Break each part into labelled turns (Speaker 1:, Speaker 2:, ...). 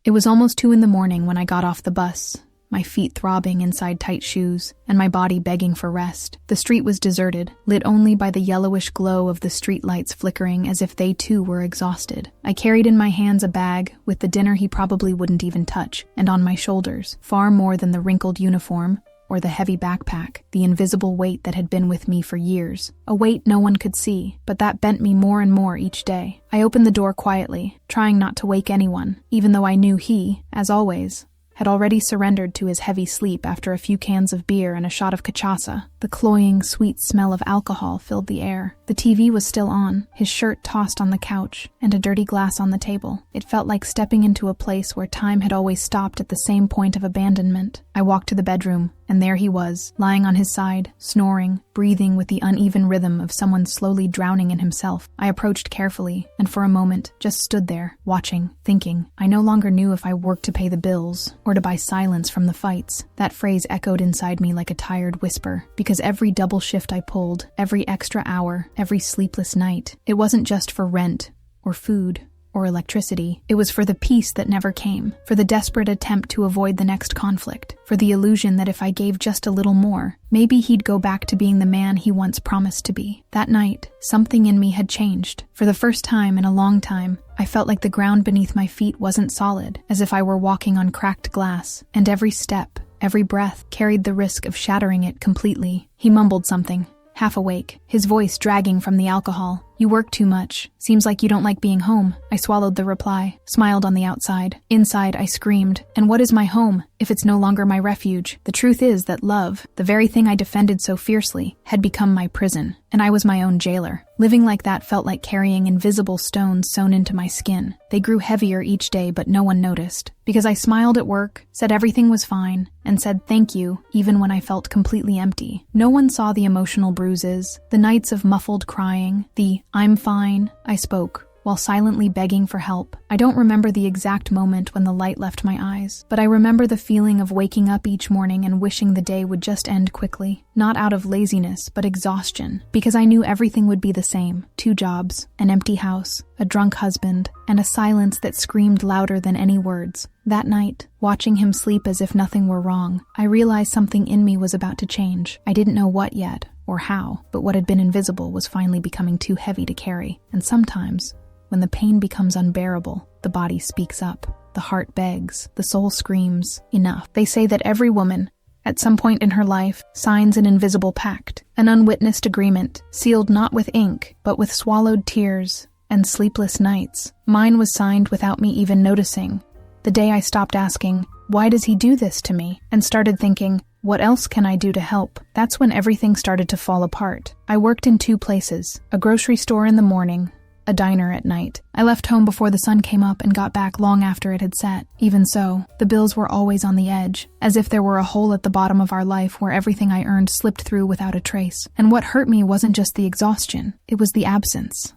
Speaker 1: It was almost 2 a.m. when I got off the bus, my feet throbbing inside tight shoes, and my body begging for rest. The street was deserted, lit only by the yellowish glow of the streetlights flickering as if they too were exhausted. I carried in my hands a bag with the dinner he probably wouldn't even touch, and on my shoulders, far more than the wrinkled uniform or the heavy backpack, the invisible weight that had been with me for years. A weight no one could see, but that bent me more and more each day. I opened the door quietly, trying not to wake anyone, even though I knew he, as always, had already surrendered to his heavy sleep after a few cans of beer and a shot of cachaça. The cloying, sweet smell of alcohol filled the air. The TV was still on, his shirt tossed on the couch, and a dirty glass on the table. It felt like stepping into a place where time had always stopped at the same point of abandonment. I walked to the bedroom, and there he was, lying on his side, snoring, breathing with the uneven rhythm of someone slowly drowning in himself. I approached carefully, and for a moment, just stood there, watching, thinking. I no longer knew if I worked to pay the bills, or to buy silence from the fights. That phrase echoed inside me like a tired whisper, because every double shift I pulled, every extra hour, every sleepless night, it wasn't just for rent, or food, or electricity. It was for the peace that never came, for the desperate attempt to avoid the next conflict, for the illusion that if I gave just a little more, maybe he'd go back to being the man he once promised to be. That night, something in me had changed. For the first time in a long time, I felt like the ground beneath my feet wasn't solid, as if I were walking on cracked glass, and every step, every breath, carried the risk of shattering it completely. He mumbled something, half awake, his voice dragging from the alcohol. "You work too much. Seems like you don't like being home." I swallowed the reply, smiled on the outside. Inside, I screamed, "And what is my home, if it's no longer my refuge?" The truth is that love, the very thing I defended so fiercely, had become my prison, and I was my own jailer. Living like that felt like carrying invisible stones sewn into my skin. They grew heavier each day, but no one noticed, because I smiled at work, said everything was fine, and said thank you, even when I felt completely empty. No one saw the emotional bruises, the nights of muffled crying, the "I'm fine" I spoke, while silently begging for help. I don't remember the exact moment when the light left my eyes, but I remember the feeling of waking up each morning and wishing the day would just end quickly. Not out of laziness, but exhaustion, because I knew everything would be the same. 2 jobs, an empty house, a drunk husband, and a silence that screamed louder than any words. That night, watching him sleep as if nothing were wrong, I realized something in me was about to change. I didn't know what yet, or how, but what had been invisible was finally becoming too heavy to carry. And sometimes, when the pain becomes unbearable, the body speaks up. The heart begs, the soul screams, enough. They say that every woman, at some point in her life, signs an invisible pact, an unwitnessed agreement, sealed not with ink, but with swallowed tears and sleepless nights. Mine was signed without me even noticing. The day I stopped asking, "Why does he do this to me?" and started thinking, "What else can I do to help?" That's when everything started to fall apart. I worked in 2 places, a grocery store in the morning, a diner at night. I left home before the sun came up and got back long after it had set. Even so, the bills were always on the edge, as if there were a hole at the bottom of our life where everything I earned slipped through without a trace. And what hurt me wasn't just the exhaustion, it was the absence.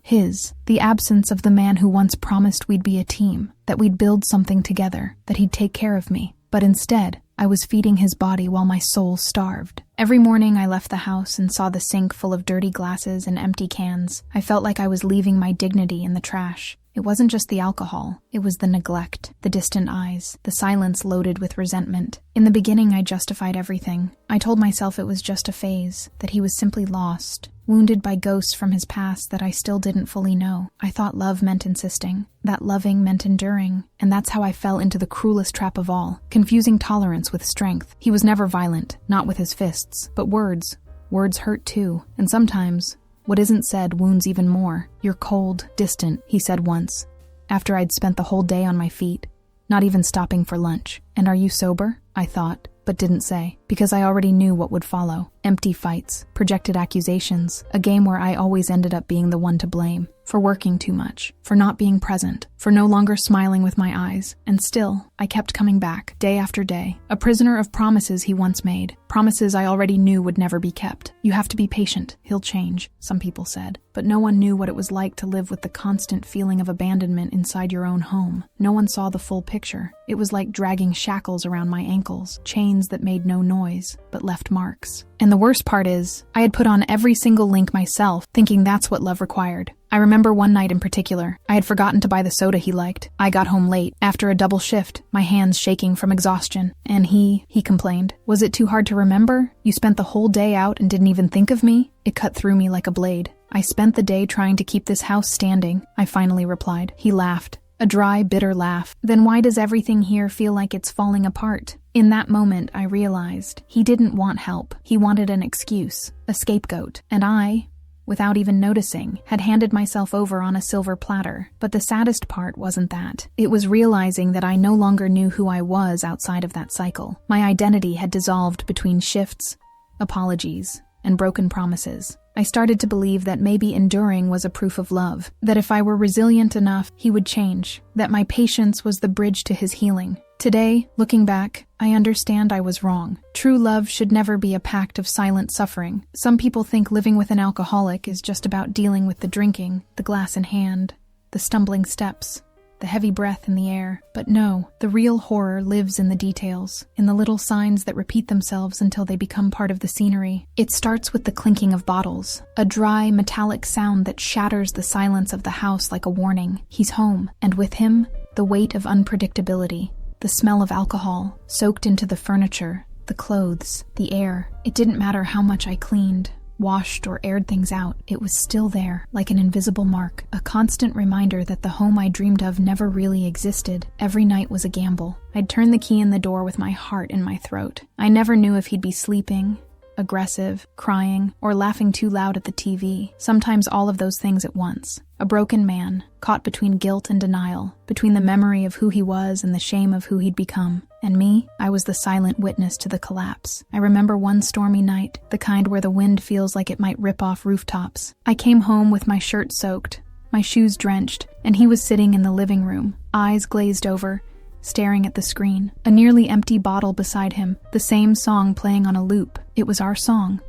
Speaker 1: The absence of the man who once promised we'd be a team, that we'd build something together, that he'd take care of me. But instead, I was feeding his body while my soul starved. Every morning I left the house and saw the sink full of dirty glasses and empty cans. I felt like I was leaving my dignity in the trash. It wasn't just the alcohol, it was the neglect, the distant eyes, the silence loaded with resentment. In the beginning, I justified everything. I told myself it was just a phase, that he was simply lost, wounded by ghosts from his past that I still didn't fully know. I thought love meant insisting, that loving meant enduring, and that's how I fell into the cruelest trap of all, confusing tolerance with strength. He was never violent, not with his fists, but words. Words hurt too, and sometimes what isn't said wounds even more. "You're cold, distant," he said once, after I'd spent the whole day on my feet, not even stopping for lunch. "And are you sober?" I thought, but didn't say, because I already knew what would follow. Empty fights, projected accusations, a game where I always ended up being the one to blame, for working too much, for not being present, for no longer smiling with my eyes. And still, I kept coming back, day after day, a prisoner of promises he once made, promises I already knew would never be kept. "You have to be patient, he'll change," some people said. But no one knew what it was like to live with the constant feeling of abandonment inside your own home. No one saw the full picture. It was like dragging shackles around my ankles, chains that made no noise, but left marks. And the worst part is, I had put on every single link myself, thinking that's what love required. I remember one night in particular. I had forgotten to buy the soda he liked. I got home late, after a double shift, my hands shaking from exhaustion. And he complained. Was it too hard to remember? You spent the whole day out and didn't even think of me? It cut through me like a blade. I spent the day trying to keep this house standing, I finally replied. He laughed. A dry, bitter laugh. Then why does everything here feel like it's falling apart? In that moment, I realized he didn't want help. He wanted an excuse, a scapegoat. And I, without even noticing, had handed myself over on a silver platter. But the saddest part wasn't that. It was realizing that I no longer knew who I was outside of that cycle. My identity had dissolved between shifts, apologies, and broken promises. I started to believe that maybe enduring was a proof of love, that if I were resilient enough, he would change, that my patience was the bridge to his healing. Today, looking back, I understand I was wrong. True love should never be a pact of silent suffering. Some people think living with an alcoholic is just about dealing with the drinking, the glass in hand, the stumbling steps, the heavy breath in the air. But no, the real horror lives in the details, in the little signs that repeat themselves until they become part of the scenery. It starts with the clinking of bottles, a dry, metallic sound that shatters the silence of the house like a warning. He's home, and with him, the weight of unpredictability, the smell of alcohol, soaked into the furniture, the clothes, the air. It didn't matter how much I cleaned, washed, or aired things out, it was still there, like an invisible mark, a constant reminder that the home I dreamed of never really existed. Every night was a gamble. I'd turn the key in the door with my heart in my throat. I never knew if he'd be sleeping, aggressive, crying, or laughing too loud at the TV. Sometimes all of those things at once. A broken man, caught between guilt and denial, between the memory of who he was and the shame of who he'd become. And me, I was the silent witness to the collapse. I remember one stormy night, the kind where the wind feels like it might rip off rooftops. I came home with my shirt soaked, my shoes drenched, and he was sitting in the living room, eyes glazed over, staring at the screen. A nearly empty bottle beside him, the same song playing on a loop. It was our song.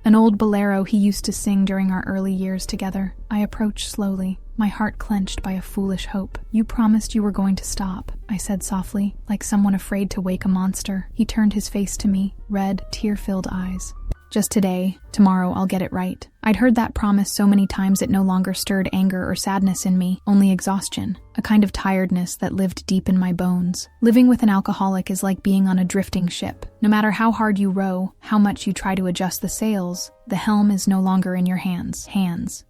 Speaker 1: An old bolero he used to sing during our early years together. I approached slowly, my heart clenched by a foolish hope. You promised you were going to stop, I said softly, like someone afraid to wake a monster. He turned his face to me, red, tear-filled eyes. Just today, tomorrow I'll get it right. I'd heard that promise so many times it no longer stirred anger or sadness in me, only exhaustion, a kind of tiredness that lived deep in my bones. Living with an alcoholic is like being on a drifting ship. No matter how hard you row, how much you try to adjust the sails, the helm is no longer in your hands.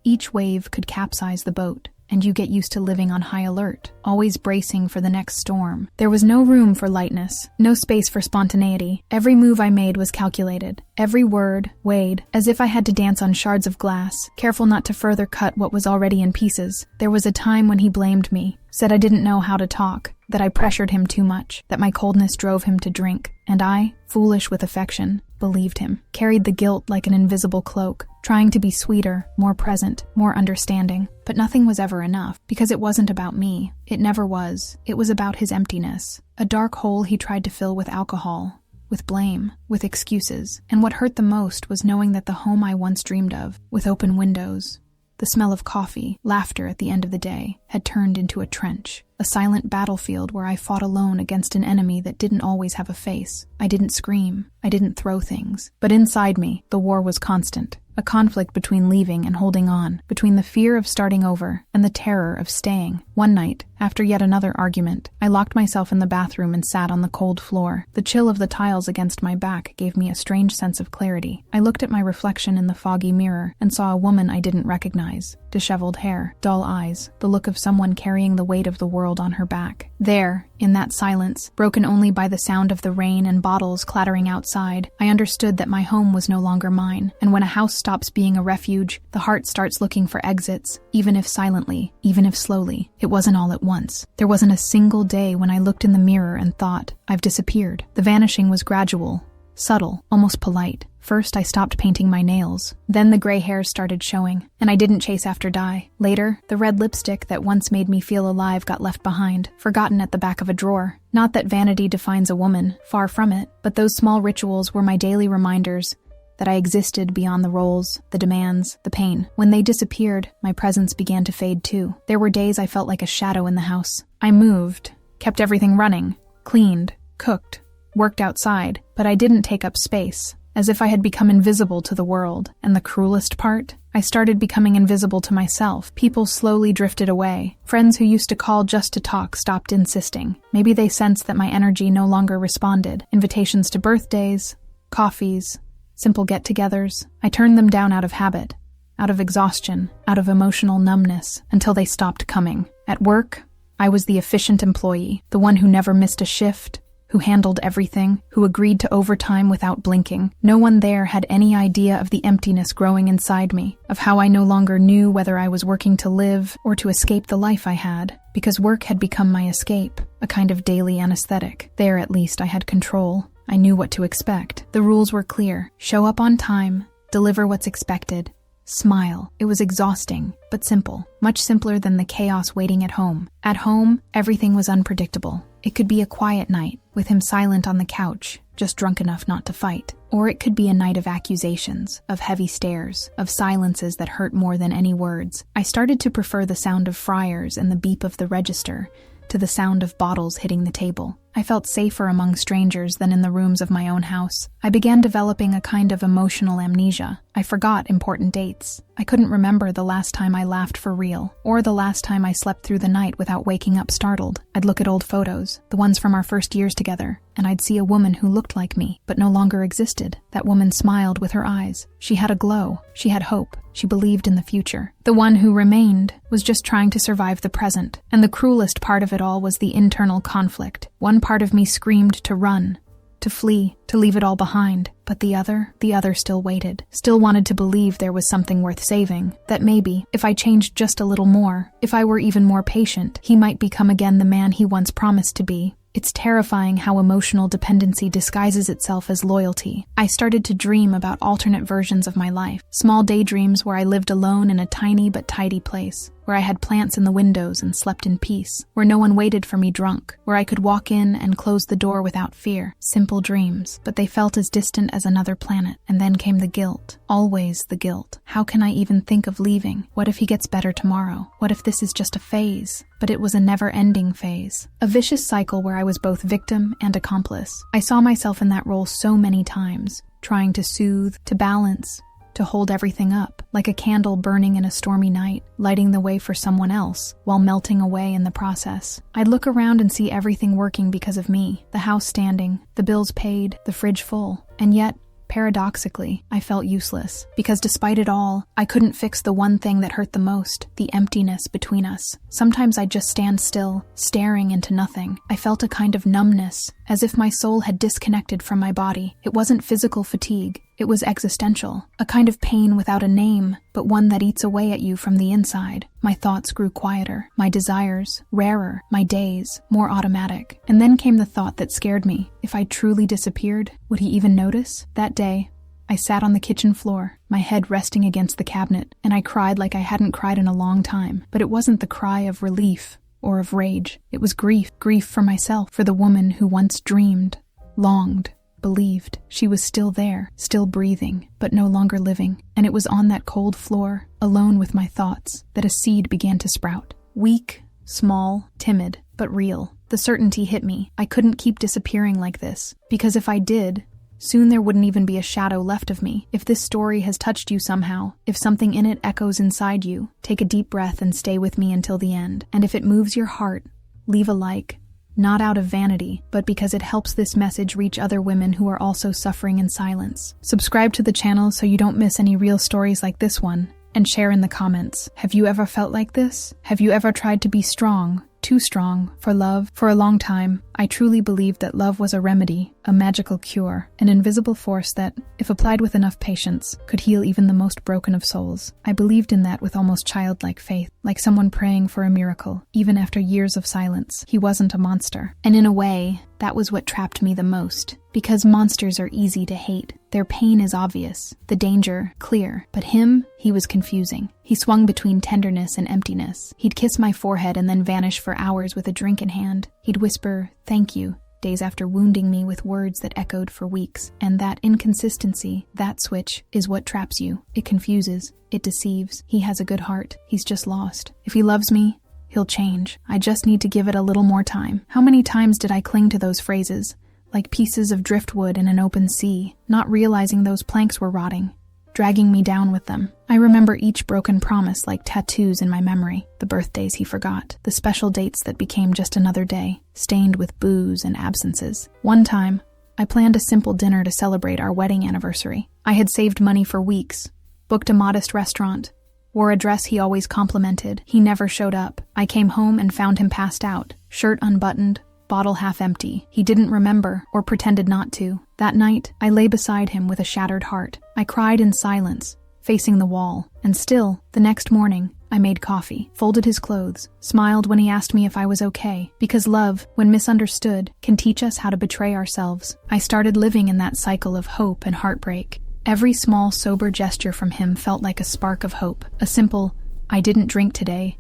Speaker 1: Each wave could capsize the boat, and you get used to living on high alert, always bracing for the next storm. There was no room for lightness, no space for spontaneity. Every move I made was calculated, every word weighed, as if I had to dance on shards of glass, careful not to further cut what was already in pieces. There was a time when he blamed me, said I didn't know how to talk, that I pressured him too much, that my coldness drove him to drink. And I, foolish with affection, believed him, carried the guilt like an invisible cloak, trying to be sweeter, more present, more understanding. But nothing was ever enough, because it wasn't about me. It never was. It was about his emptiness, a dark hole he tried to fill with alcohol, with blame, with excuses. And what hurt the most was knowing that the home I once dreamed of, with open windows, the smell of coffee, laughter at the end of the day, had turned into a trench, a silent battlefield where I fought alone against an enemy that didn't always have a face. I didn't scream, I didn't throw things, but inside me, the war was constant. A conflict between leaving and holding on, between the fear of starting over and the terror of staying. One night, after yet another argument, I locked myself in the bathroom and sat on the cold floor. The chill of the tiles against my back gave me a strange sense of clarity. I looked at my reflection in the foggy mirror and saw a woman I didn't recognize. Disheveled hair, dull eyes, the look of someone carrying the weight of the world on her back. There, in that silence, broken only by the sound of the rain and bottles clattering outside, I understood that my home was no longer mine, and when a house stops being a refuge, the heart starts looking for exits, even if silently, even if slowly. It wasn't all at once. There wasn't a single day when I looked in the mirror and thought, I've disappeared. The vanishing was gradual, subtle, almost polite. First, I stopped painting my nails. Then the gray hairs started showing, and I didn't chase after dye. Later, the red lipstick that once made me feel alive got left behind, forgotten at the back of a drawer. Not that vanity defines a woman, far from it, but those small rituals were my daily reminders that I existed beyond the roles, the demands, the pain. When they disappeared, my presence began to fade too. There were days I felt like a shadow in the house. I moved, kept everything running, cleaned, cooked, worked outside, but I didn't take up space, as if I had become invisible to the world. And the cruelest part? I started becoming invisible to myself. People slowly drifted away. Friends who used to call just to talk stopped insisting. Maybe they sensed that my energy no longer responded. Invitations to birthdays, coffees, simple get-togethers. I turned them down out of habit, out of exhaustion, out of emotional numbness, until they stopped coming. At work, I was the efficient employee, the one who never missed a shift, who handled everything, who agreed to overtime without blinking. No one there had any idea of the emptiness growing inside me, of how I no longer knew whether I was working to live or to escape the life I had, because work had become my escape, a kind of daily anesthetic. There, at least, I had control. I knew what to expect. The rules were clear. Show up on time, deliver what's expected, smile. It was exhausting, but simple. Much simpler than the chaos waiting at home. At home, everything was unpredictable. It could be a quiet night, with him silent on the couch, just drunk enough not to fight. Or it could be a night of accusations, of heavy stares, of silences that hurt more than any words. I started to prefer the sound of fryers and the beep of the register to the sound of bottles hitting the table. I felt safer among strangers than in the rooms of my own house. I began developing a kind of emotional amnesia. I forgot important dates. I couldn't remember the last time I laughed for real, or the last time I slept through the night without waking up startled. I'd look at old photos, the ones from our first years together, and I'd see a woman who looked like me, but no longer existed. That woman smiled with her eyes. She had a glow. She had hope. She believed in the future. The one who remained was just trying to survive the present, and the cruelest part of it all was the internal conflict. One part of me screamed to run, to flee, to leave it all behind. But the other still waited, still wanted to believe there was something worth saving, that maybe, if I changed just a little more, if I were even more patient, he might become again the man he once promised to be. It's terrifying how emotional dependency disguises itself as loyalty. I started to dream about alternate versions of my life, small daydreams where I lived alone in a tiny but tidy place, where I had plants in the windows and slept in peace, where no one waited for me drunk, where I could walk in and close the door without fear. Simple dreams, but they felt as distant as another planet. And then came the guilt. Always the guilt. How can I even think of leaving? What if he gets better tomorrow? What if this is just a phase? But it was a never-ending phase. A vicious cycle where I was both victim and accomplice. I saw myself in that role so many times, trying to soothe, to balance, to hold everything up, like a candle burning in a stormy night, lighting the way for someone else, while melting away in the process. I'd look around and see everything working because of me, the house standing, the bills paid, the fridge full, and yet, paradoxically, I felt useless, because despite it all, I couldn't fix the one thing that hurt the most, the emptiness between us. Sometimes I'd just stand still, staring into nothing. I felt a kind of numbness, as if my soul had disconnected from my body. It wasn't physical fatigue. It was existential, a kind of pain without a name, but one that eats away at you from the inside. My thoughts grew quieter, my desires rarer, my days more automatic. And then came the thought that scared me. If I truly disappeared, would he even notice? That day, I sat on the kitchen floor, my head resting against the cabinet, and I cried like I hadn't cried in a long time. But it wasn't the cry of relief or of rage. It was grief for myself, for the woman who once dreamed, longed, believed. She was still there, still breathing, but no longer living. And it was on that cold floor, alone with my thoughts, that a seed began to sprout. Weak, small, timid, but real. The certainty hit me. I couldn't keep disappearing like this, because if I did, soon there wouldn't even be a shadow left of me. If this story has touched you somehow, if something in it echoes inside you, take a deep breath and stay with me until the end. And if it moves your heart, leave a like. Not out of vanity, but because it helps this message reach other women who are also suffering in silence. Subscribe to the channel so you don't miss any real stories like this one, and share in the comments. Have you ever felt like this? Have you ever tried to be strong, too strong, for love? For a long time, I truly believed that love was a remedy, a magical cure, an invisible force that, if applied with enough patience, could heal even the most broken of souls. I believed in that with almost childlike faith, like someone praying for a miracle, even after years of silence. He wasn't a monster. And in a way, that was what trapped me the most. Because monsters are easy to hate. Their pain is obvious, the danger clear. But him, he was confusing. He swung between tenderness and emptiness. He'd kiss my forehead and then vanish for hours with a drink in hand. He'd whisper, "Thank you," days after wounding me with words that echoed for weeks. And that inconsistency, that switch, is what traps you. It confuses. It deceives. He has a good heart. He's just lost. If he loves me, he'll change. I just need to give it a little more time. How many times did I cling to those phrases, like pieces of driftwood in an open sea, not realizing those planks were rotting, dragging me down with them. I remember each broken promise like tattoos in my memory, the birthdays he forgot, the special dates that became just another day, stained with booze and absences. One time, I planned a simple dinner to celebrate our wedding anniversary. I had saved money for weeks, booked a modest restaurant, wore a dress he always complimented. He never showed up. I came home and found him passed out, shirt unbuttoned, bottle half empty. He didn't remember or pretended not to. That night, I lay beside him with a shattered heart. I cried in silence, facing the wall. And still, the next morning, I made coffee, folded his clothes, smiled when he asked me if I was okay. Because love, when misunderstood, can teach us how to betray ourselves. I started living in that cycle of hope and heartbreak. Every small, sober gesture from him felt like a spark of hope. A simple, "I didn't drink today,"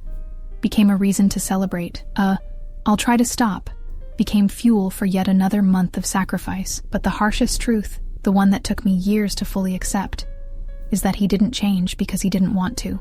Speaker 1: became a reason to celebrate. "I'll try to stop," became fuel for yet another month of sacrifice. But the harshest truth, the one that took me years to fully accept, is that he didn't change because he didn't want to.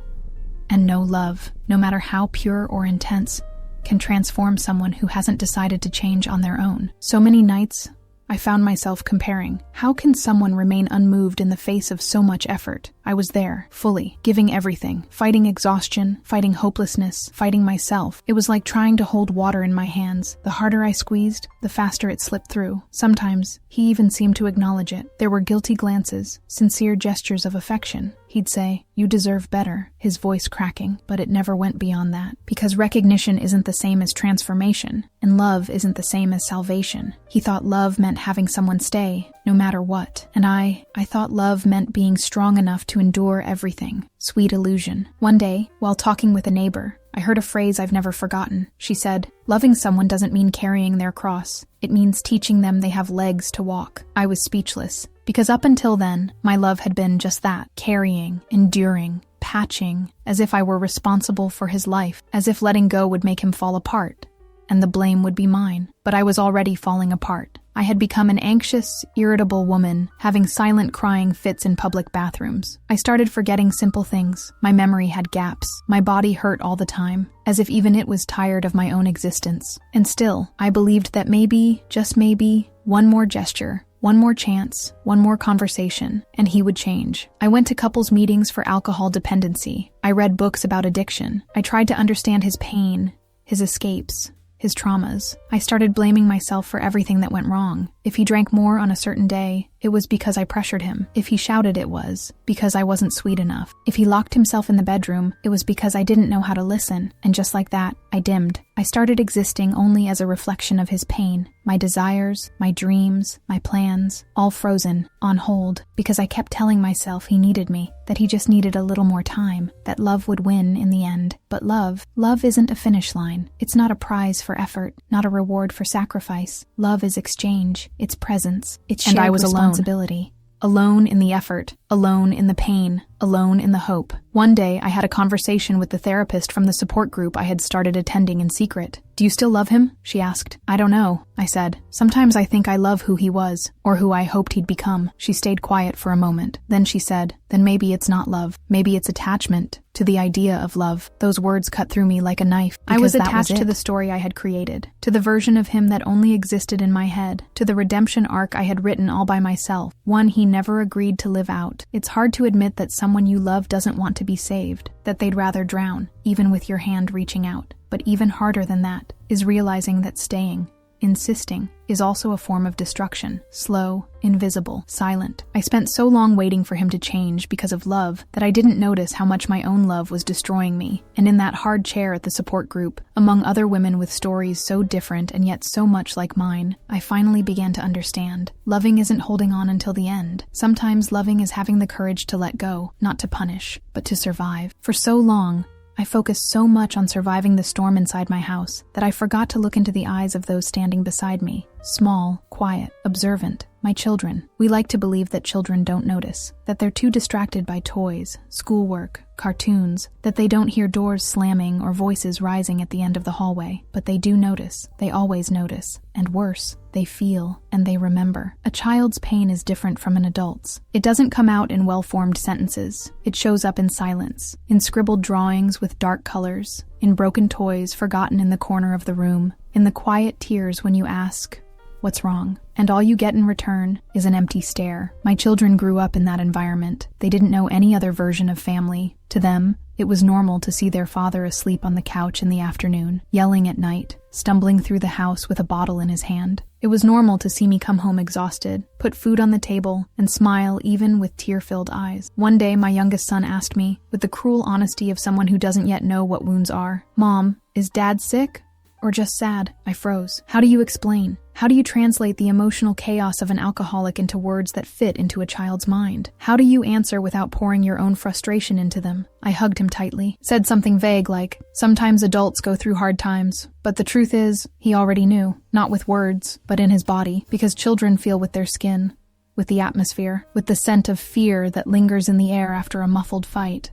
Speaker 1: And no love, no matter how pure or intense, can transform someone who hasn't decided to change on their own. So many nights, I found myself comparing. How can someone remain unmoved in the face of so much effort? I was there, fully, giving everything, fighting exhaustion, fighting hopelessness, fighting myself. It was like trying to hold water in my hands. The harder I squeezed, the faster it slipped through. Sometimes, he even seemed to acknowledge it. There were guilty glances, sincere gestures of affection. He'd say, "You deserve better," his voice cracking, but it never went beyond that. Because recognition isn't the same as transformation, and love isn't the same as salvation. He thought love meant having someone stay, no matter what. And I thought love meant being strong enough to endure everything. Sweet illusion. One day, while talking with a neighbor, I heard a phrase I've never forgotten. She said, "Loving someone doesn't mean carrying their cross. It means teaching them they have legs to walk." I was speechless, because up until then, my love had been just that, carrying, enduring, patching, as if I were responsible for his life, as if letting go would make him fall apart, and the blame would be mine. But I was already falling apart. I had become an anxious, irritable woman, having silent crying fits in public bathrooms. I started forgetting simple things. My memory had gaps. My body hurt all the time, as if even it was tired of my own existence. And still, I believed that maybe, just maybe, one more gesture, one more chance, one more conversation, and he would change. I went to couples meetings for alcohol dependency. I read books about addiction. I tried to understand his pain, his escapes, his traumas. I started blaming myself for everything that went wrong. If he drank more on a certain day, it was because I pressured him. If he shouted, it was because I wasn't sweet enough. If he locked himself in the bedroom, it was because I didn't know how to listen. And just like that, I dimmed. I started existing only as a reflection of his pain. My desires, my dreams, my plans, all frozen, on hold, because I kept telling myself he needed me, that he just needed a little more time, that love would win in the end. But love isn't a finish line. It's not a prize for effort, not a reward for sacrifice. Love is exchange. It's presence. It's shared responsibility. Alone in the effort, alone in the pain, alone in the hope. One day, I had a conversation with the therapist from the support group I had started attending in secret. "Do you still love him?" she asked. "I don't know," I said. "Sometimes I think I love who he was, or who I hoped he'd become." She stayed quiet for a moment. Then she said, "Then maybe it's not love. Maybe it's attachment to the idea of love." Those words cut through me like a knife. I was attached to the story I had created, to the version of him that only existed in my head, to the redemption arc I had written all by myself, one he never agreed to live out. It's hard to admit that someone you love doesn't want to be saved, that they'd rather drown, even with your hand reaching out. But even harder than that is realizing that staying, insisting, is also a form of destruction. Slow, invisible, silent. I spent so long waiting for him to change because of love that I didn't notice how much my own love was destroying me. And in that hard chair at the support group, among other women with stories so different and yet so much like mine, I finally began to understand. Loving isn't holding on until the end. Sometimes loving is having the courage to let go, not to punish, but to survive. For so long, I focused so much on surviving the storm inside my house that I forgot to look into the eyes of those standing beside me. Small, quiet, observant. My children. We like to believe that children don't notice, that they're too distracted by toys, schoolwork, cartoons, that they don't hear doors slamming or voices rising at the end of the hallway. But they do notice. They always notice. And worse, they feel and they remember. A child's pain is different from an adult's. It doesn't come out in well-formed sentences. It shows up in silence, in scribbled drawings with dark colors, in broken toys forgotten in the corner of the room, in the quiet tears when you ask, "What's wrong?" And all you get in return is an empty stare. My children grew up in that environment. They didn't know any other version of family. To them, it was normal to see their father asleep on the couch in the afternoon, yelling at night, stumbling through the house with a bottle in his hand. It was normal to see me come home exhausted, put food on the table, and smile even with tear-filled eyes. One day, my youngest son asked me, with the cruel honesty of someone who doesn't yet know what wounds are, "Mom, is Dad sick? Or just sad?" I froze. How do you explain? How do you translate the emotional chaos of an alcoholic into words that fit into a child's mind? How do you answer without pouring your own frustration into them? I hugged him tightly, said something vague like, "Sometimes adults go through hard times, but the truth is, he already knew, not with words, but in his body, because children feel with their skin, with the atmosphere, with the scent of fear that lingers in the air after a muffled fight."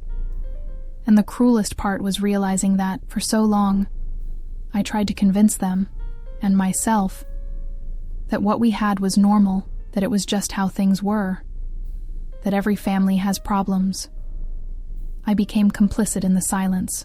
Speaker 1: And the cruelest part was realizing that, for so long, I tried to convince them, and myself, that what we had was normal, that it was just how things were, that every family has problems. I became complicit in the silence.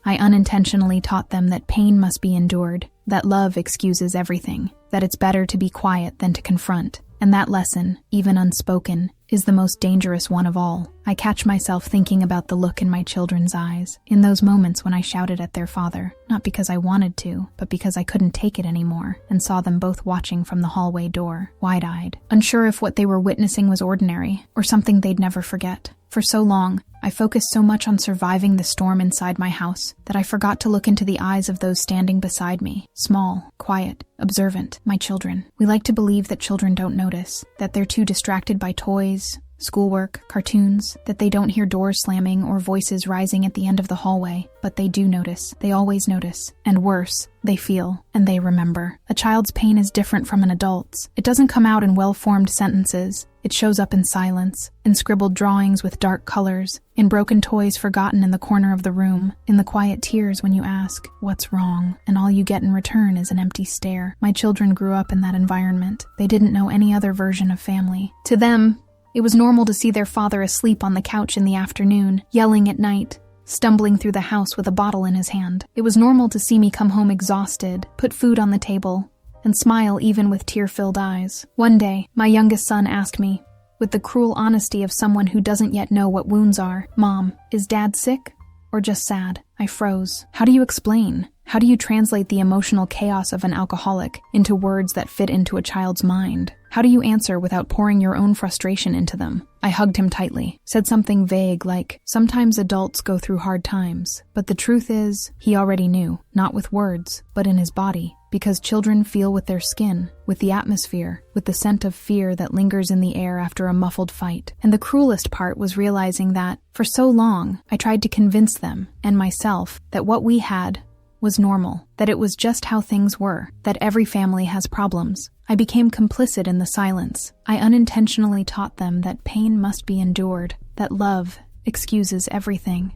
Speaker 1: I unintentionally taught them that pain must be endured, that love excuses everything, that it's better to be quiet than to confront, and that lesson, even unspoken, is the most dangerous one of all. I catch myself thinking about the look in my children's eyes, in those moments when I shouted at their father, not because I wanted to, but because I couldn't take it anymore, and saw them both watching from the hallway door, wide-eyed, unsure if what they were witnessing was ordinary, or something they'd never forget. For so long, I focused so much on surviving the storm inside my house that I forgot to look into the eyes of those standing beside me, small, quiet, observant, my children. We like to believe that children don't notice, that they're too distracted by toys, schoolwork, cartoons, that they don't hear doors slamming or voices rising at the end of the hallway, but they do notice. They always notice. And worse, they feel, and they remember. A child's pain is different from an adult's. It doesn't come out in well-formed sentences. It shows up in silence, in scribbled drawings with dark colors, in broken toys forgotten in the corner of the room, in the quiet tears when you ask, "What's wrong?" and all you get in return is an empty stare. My children grew up in that environment. They didn't know any other version of family. To them, it was normal to see their father asleep on the couch in the afternoon, yelling at night, stumbling through the house with a bottle in his hand. It was normal to see me come home exhausted, put food on the table, and smile even with tear-filled eyes. One day, my youngest son asked me, with the cruel honesty of someone who doesn't yet know what wounds are, "Mom, is Dad sick? Or just sad?" I froze. How do you explain? How do you translate the emotional chaos of an alcoholic into words that fit into a child's mind? How do you answer without pouring your own frustration into them? I hugged him tightly, said something vague like, "Sometimes adults go through hard times, but the truth is, he already knew, not with words, but in his body, because children feel with their skin, with the atmosphere, with the scent of fear that lingers in the air after a muffled fight." And the cruelest part was realizing that, for so long, I tried to convince them, and myself, that what we had was normal, that it was just how things were, that every family has problems. I became complicit in the silence. I unintentionally taught them that pain must be endured, that love excuses everything,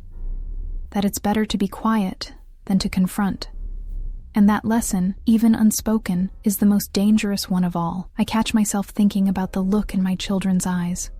Speaker 1: that it's better to be quiet than to confront. And that lesson, even unspoken, is the most dangerous one of all. I catch myself thinking about the look in my children's eyes.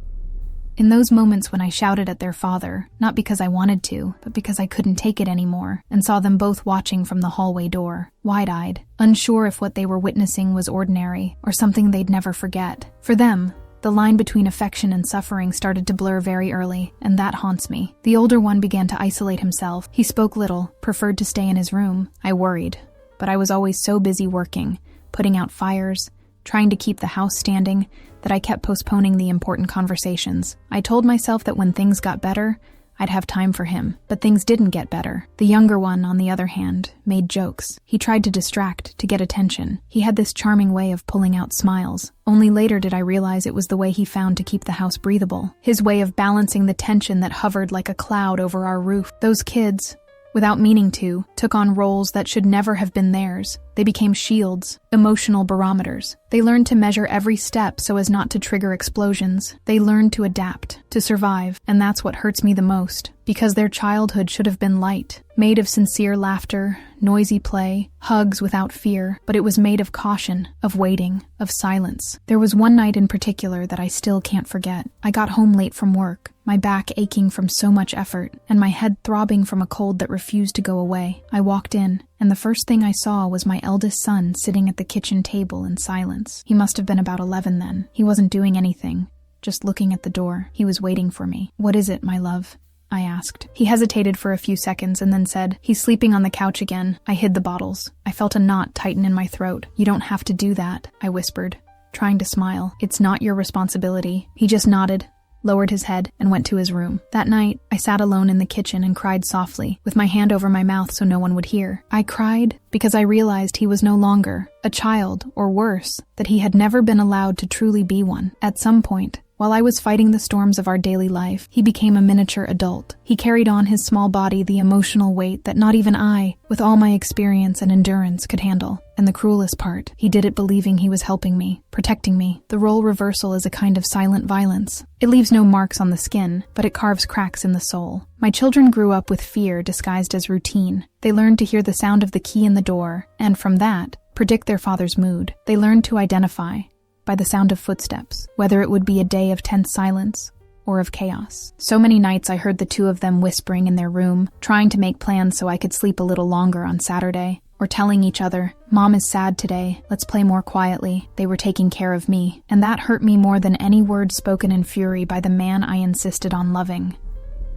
Speaker 1: In those moments when I shouted at their father, not because I wanted to, but because I couldn't take it anymore, and saw them both watching from the hallway door, wide-eyed, unsure if what they were witnessing was ordinary or something they'd never forget. For them, the line between affection and suffering started to blur very early, and that haunts me. The older one began to isolate himself. He spoke little, preferred to stay in his room. I worried, but I was always so busy working, putting out fires, trying to keep the house standing, that I kept postponing the important conversations. I told myself that when things got better, I'd have time for him, but things didn't get better. The younger one, on the other hand, made jokes. He tried to distract, to get attention. He had this charming way of pulling out smiles. Only later did I realize it was the way he found to keep the house breathable. His way of balancing the tension that hovered like a cloud over our roof. Those kids, without meaning to, took on roles that should never have been theirs. They became shields, emotional barometers. They learned to measure every step so as not to trigger explosions. They learned to adapt, to survive, and that's what hurts me the most, because their childhood should have been light, made of sincere laughter, noisy play, hugs without fear, but it was made of caution, of waiting, of silence. There was one night in particular that I still can't forget. I got home late from work, my back aching from so much effort, and my head throbbing from a cold that refused to go away. I walked in, and the first thing I saw was my eldest son sitting at the kitchen table in silence. He must have been about 11 then. He wasn't doing anything, just looking at the door. He was waiting for me. "What is it, my love?" I asked. He hesitated for a few seconds and then said, "He's sleeping on the couch again." I hid the bottles. I felt a knot tighten in my throat. "You don't have to do that," I whispered, trying to smile. "It's not your responsibility." He just nodded, lowered his head, and went to his room. That night, I sat alone in the kitchen and cried softly, with my hand over my mouth so no one would hear. I cried because I realized he was no longer a child, or worse, that he had never been allowed to truly be one. At some point, while I was fighting the storms of our daily life, he became a miniature adult. He carried on his small body the emotional weight that not even I, with all my experience and endurance, could handle. And the cruelest part, he did it believing he was helping me, protecting me. The role reversal is a kind of silent violence. It leaves no marks on the skin, but it carves cracks in the soul. My children grew up with fear disguised as routine. They learned to hear the sound of the key in the door, and from that, predict their father's mood. They learned to identify by the sound of footsteps, whether it would be a day of tense silence or of chaos. So many nights I heard the two of them whispering in their room, trying to make plans so I could sleep a little longer on Saturday, or telling each other, "Mom is sad today, let's play more quietly." They were taking care of me, and that hurt me more than any word spoken in fury by the man I insisted on loving.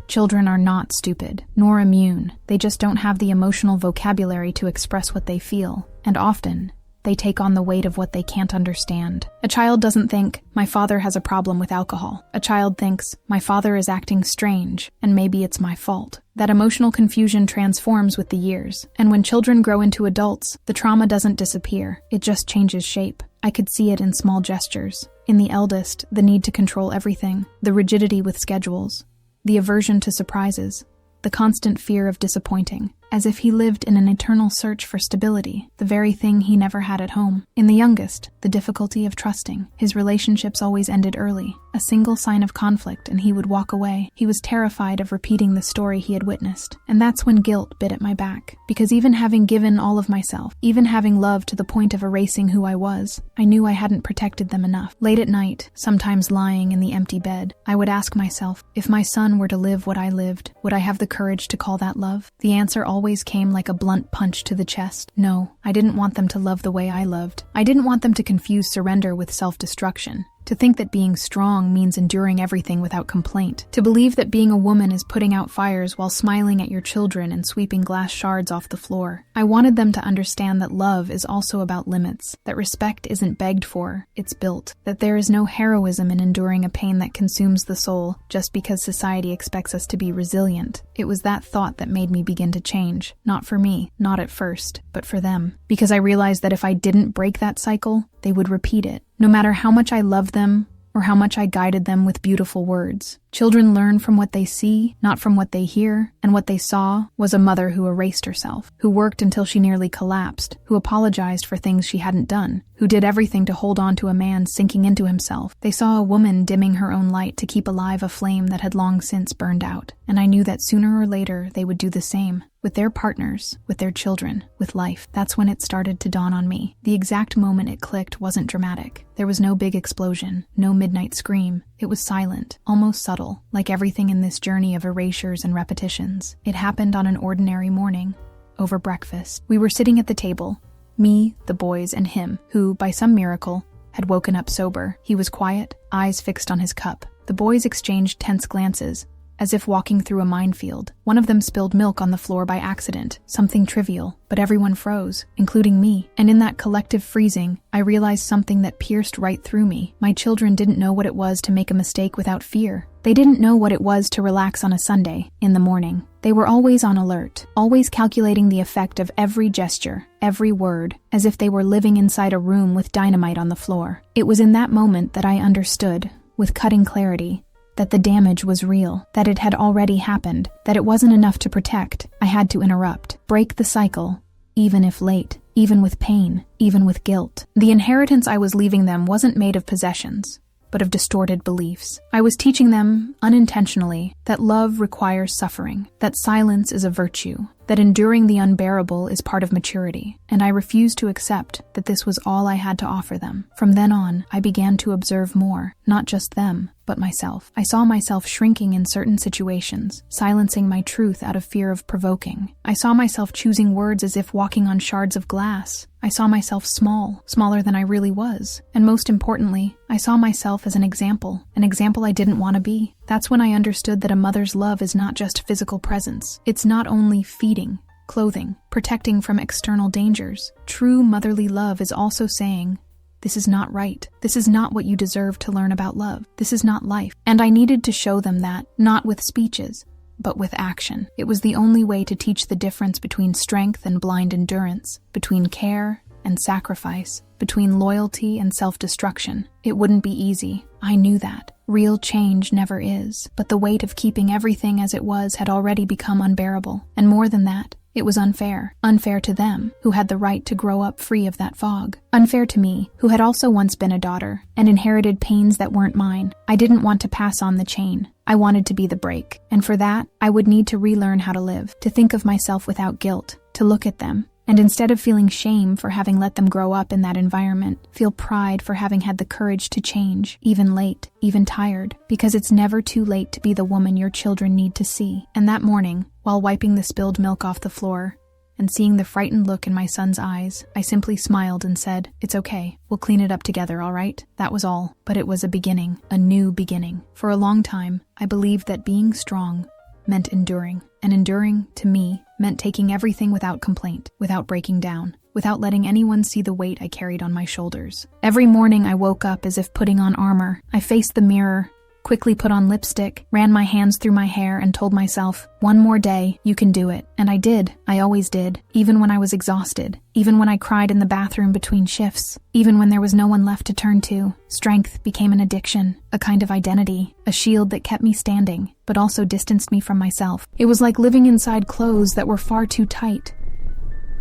Speaker 1: Children are not stupid, nor immune. They just don't have the emotional vocabulary to express what they feel, and often, they take on the weight of what they can't understand. A child doesn't think, "My father has a problem with alcohol." A child thinks, "My father is acting strange, and maybe it's my fault." That emotional confusion transforms with the years, and when children grow into adults, the trauma doesn't disappear, it just changes shape. I could see it in small gestures. In the eldest, the need to control everything, the rigidity with schedules, the aversion to surprises, the constant fear of disappointing, as if he lived in an eternal search for stability, the very thing he never had at home. In the youngest, the difficulty of trusting. His relationships always ended early. A single sign of conflict and he would walk away. He was terrified of repeating the story he had witnessed. And that's when guilt bit at my back. Because even having given all of myself, even having loved to the point of erasing who I was, I knew I hadn't protected them enough. Late at night, sometimes lying in the empty bed, I would ask myself, if my son were to live what I lived, would I have the courage to call that love? The answer always came like a blunt punch to the chest. No, I didn't want them to love the way I loved. I didn't want them to confuse surrender with self-destruction. To think that being strong means enduring everything without complaint. To believe that being a woman is putting out fires while smiling at your children and sweeping glass shards off the floor. I wanted them to understand that love is also about limits, that respect isn't begged for, it's built, that there is no heroism in enduring a pain that consumes the soul just because society expects us to be resilient. It was that thought that made me begin to change. Not for me, not at first, but for them. Because I realized that if I didn't break that cycle, they would repeat it. No matter how much I loved them or how much I guided them with beautiful words. Children learn from what they see, not from what they hear, and what they saw was a mother who erased herself, who worked until she nearly collapsed, who apologized for things she hadn't done, who did everything to hold on to a man sinking into himself. They saw a woman dimming her own light to keep alive a flame that had long since burned out, and I knew that sooner or later they would do the same. With their partners, with their children, with life. That's when it started to dawn on me. The exact moment it clicked wasn't dramatic. There was no big explosion, no midnight scream. It was silent, almost subtle, like everything in this journey of erasures and repetitions. It happened on an ordinary morning, over breakfast. We were sitting at the table, me, the boys, and him, who, by some miracle, had woken up sober. He was quiet, eyes fixed on his cup. The boys exchanged tense glances, as if walking through a minefield. One of them spilled milk on the floor by accident, something trivial, but everyone froze, including me. And in that collective freezing, I realized something that pierced right through me. My children didn't know what it was to make a mistake without fear. They didn't know what it was to relax on a Sunday, in the morning. They were always on alert, always calculating the effect of every gesture, every word, as if they were living inside a room with dynamite on the floor. It was in that moment that I understood, with cutting clarity, that the damage was real, that it had already happened, that it wasn't enough to protect. I had to interrupt, break the cycle, even if late, even with pain, even with guilt. The inheritance I was leaving them wasn't made of possessions. but of distorted beliefs. I was teaching them, unintentionally, that love requires suffering, that silence is a virtue, that enduring the unbearable is part of maturity, and I refused to accept that this was all I had to offer them. From then on, I began to observe more, not just them, but myself. I saw myself shrinking in certain situations, silencing my truth out of fear of provoking. I saw myself choosing words as if walking on shards of glass. I saw myself small, smaller than I really was. And most importantly, I saw myself as an example I didn't want to be. That's when I understood that a mother's love is not just physical presence. It's not only feeding, clothing, protecting from external dangers. True motherly love is also saying, this is not right. This is not what you deserve to learn about love. This is not life. And I needed to show them that, not with speeches, but with action. It was the only way to teach the difference between strength and blind endurance, between care and sacrifice, between loyalty and self-destruction. It wouldn't be easy. I knew that. Real change never is. But the weight of keeping everything as it was had already become unbearable. And more than that, it was unfair. Unfair to them, who had the right to grow up free of that fog. Unfair to me, who had also once been a daughter, and inherited pains that weren't mine. I didn't want to pass on the chain. I wanted to be the break. And for that, I would need to relearn how to live, to think of myself without guilt, to look at them, and instead of feeling shame for having let them grow up in that environment, feel pride for having had the courage to change, even late, even tired, because it's never too late to be the woman your children need to see. And that morning, while wiping the spilled milk off the floor, and seeing the frightened look in my son's eyes, I simply smiled and said, "It's okay. We'll clean it up together, all right?" That was all. But it was a beginning, a new beginning. For a long time, I believed that being strong meant enduring. And enduring, to me, meant taking everything without complaint, without breaking down, without letting anyone see the weight I carried on my shoulders. Every morning I woke up as if putting on armor. I faced the mirror, quickly put on lipstick, ran my hands through my hair, and told myself, one more day, you can do it. And I did. I always did. Even when I was exhausted. Even when I cried in the bathroom between shifts. Even when there was no one left to turn to. Strength became an addiction, a kind of identity, a shield that kept me standing, but also distanced me from myself. It was like living inside clothes that were far too tight.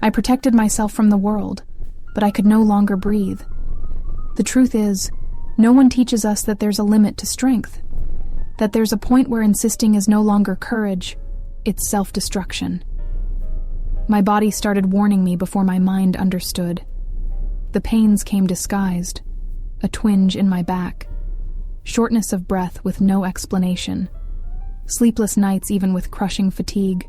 Speaker 1: I protected myself from the world, but I could no longer breathe. The truth is, no one teaches us that there's a limit to strength, that there's a point where insisting is no longer courage, it's self-destruction. My body started warning me before my mind understood. The pains came disguised, a twinge in my back, shortness of breath with no explanation, sleepless nights even with crushing fatigue.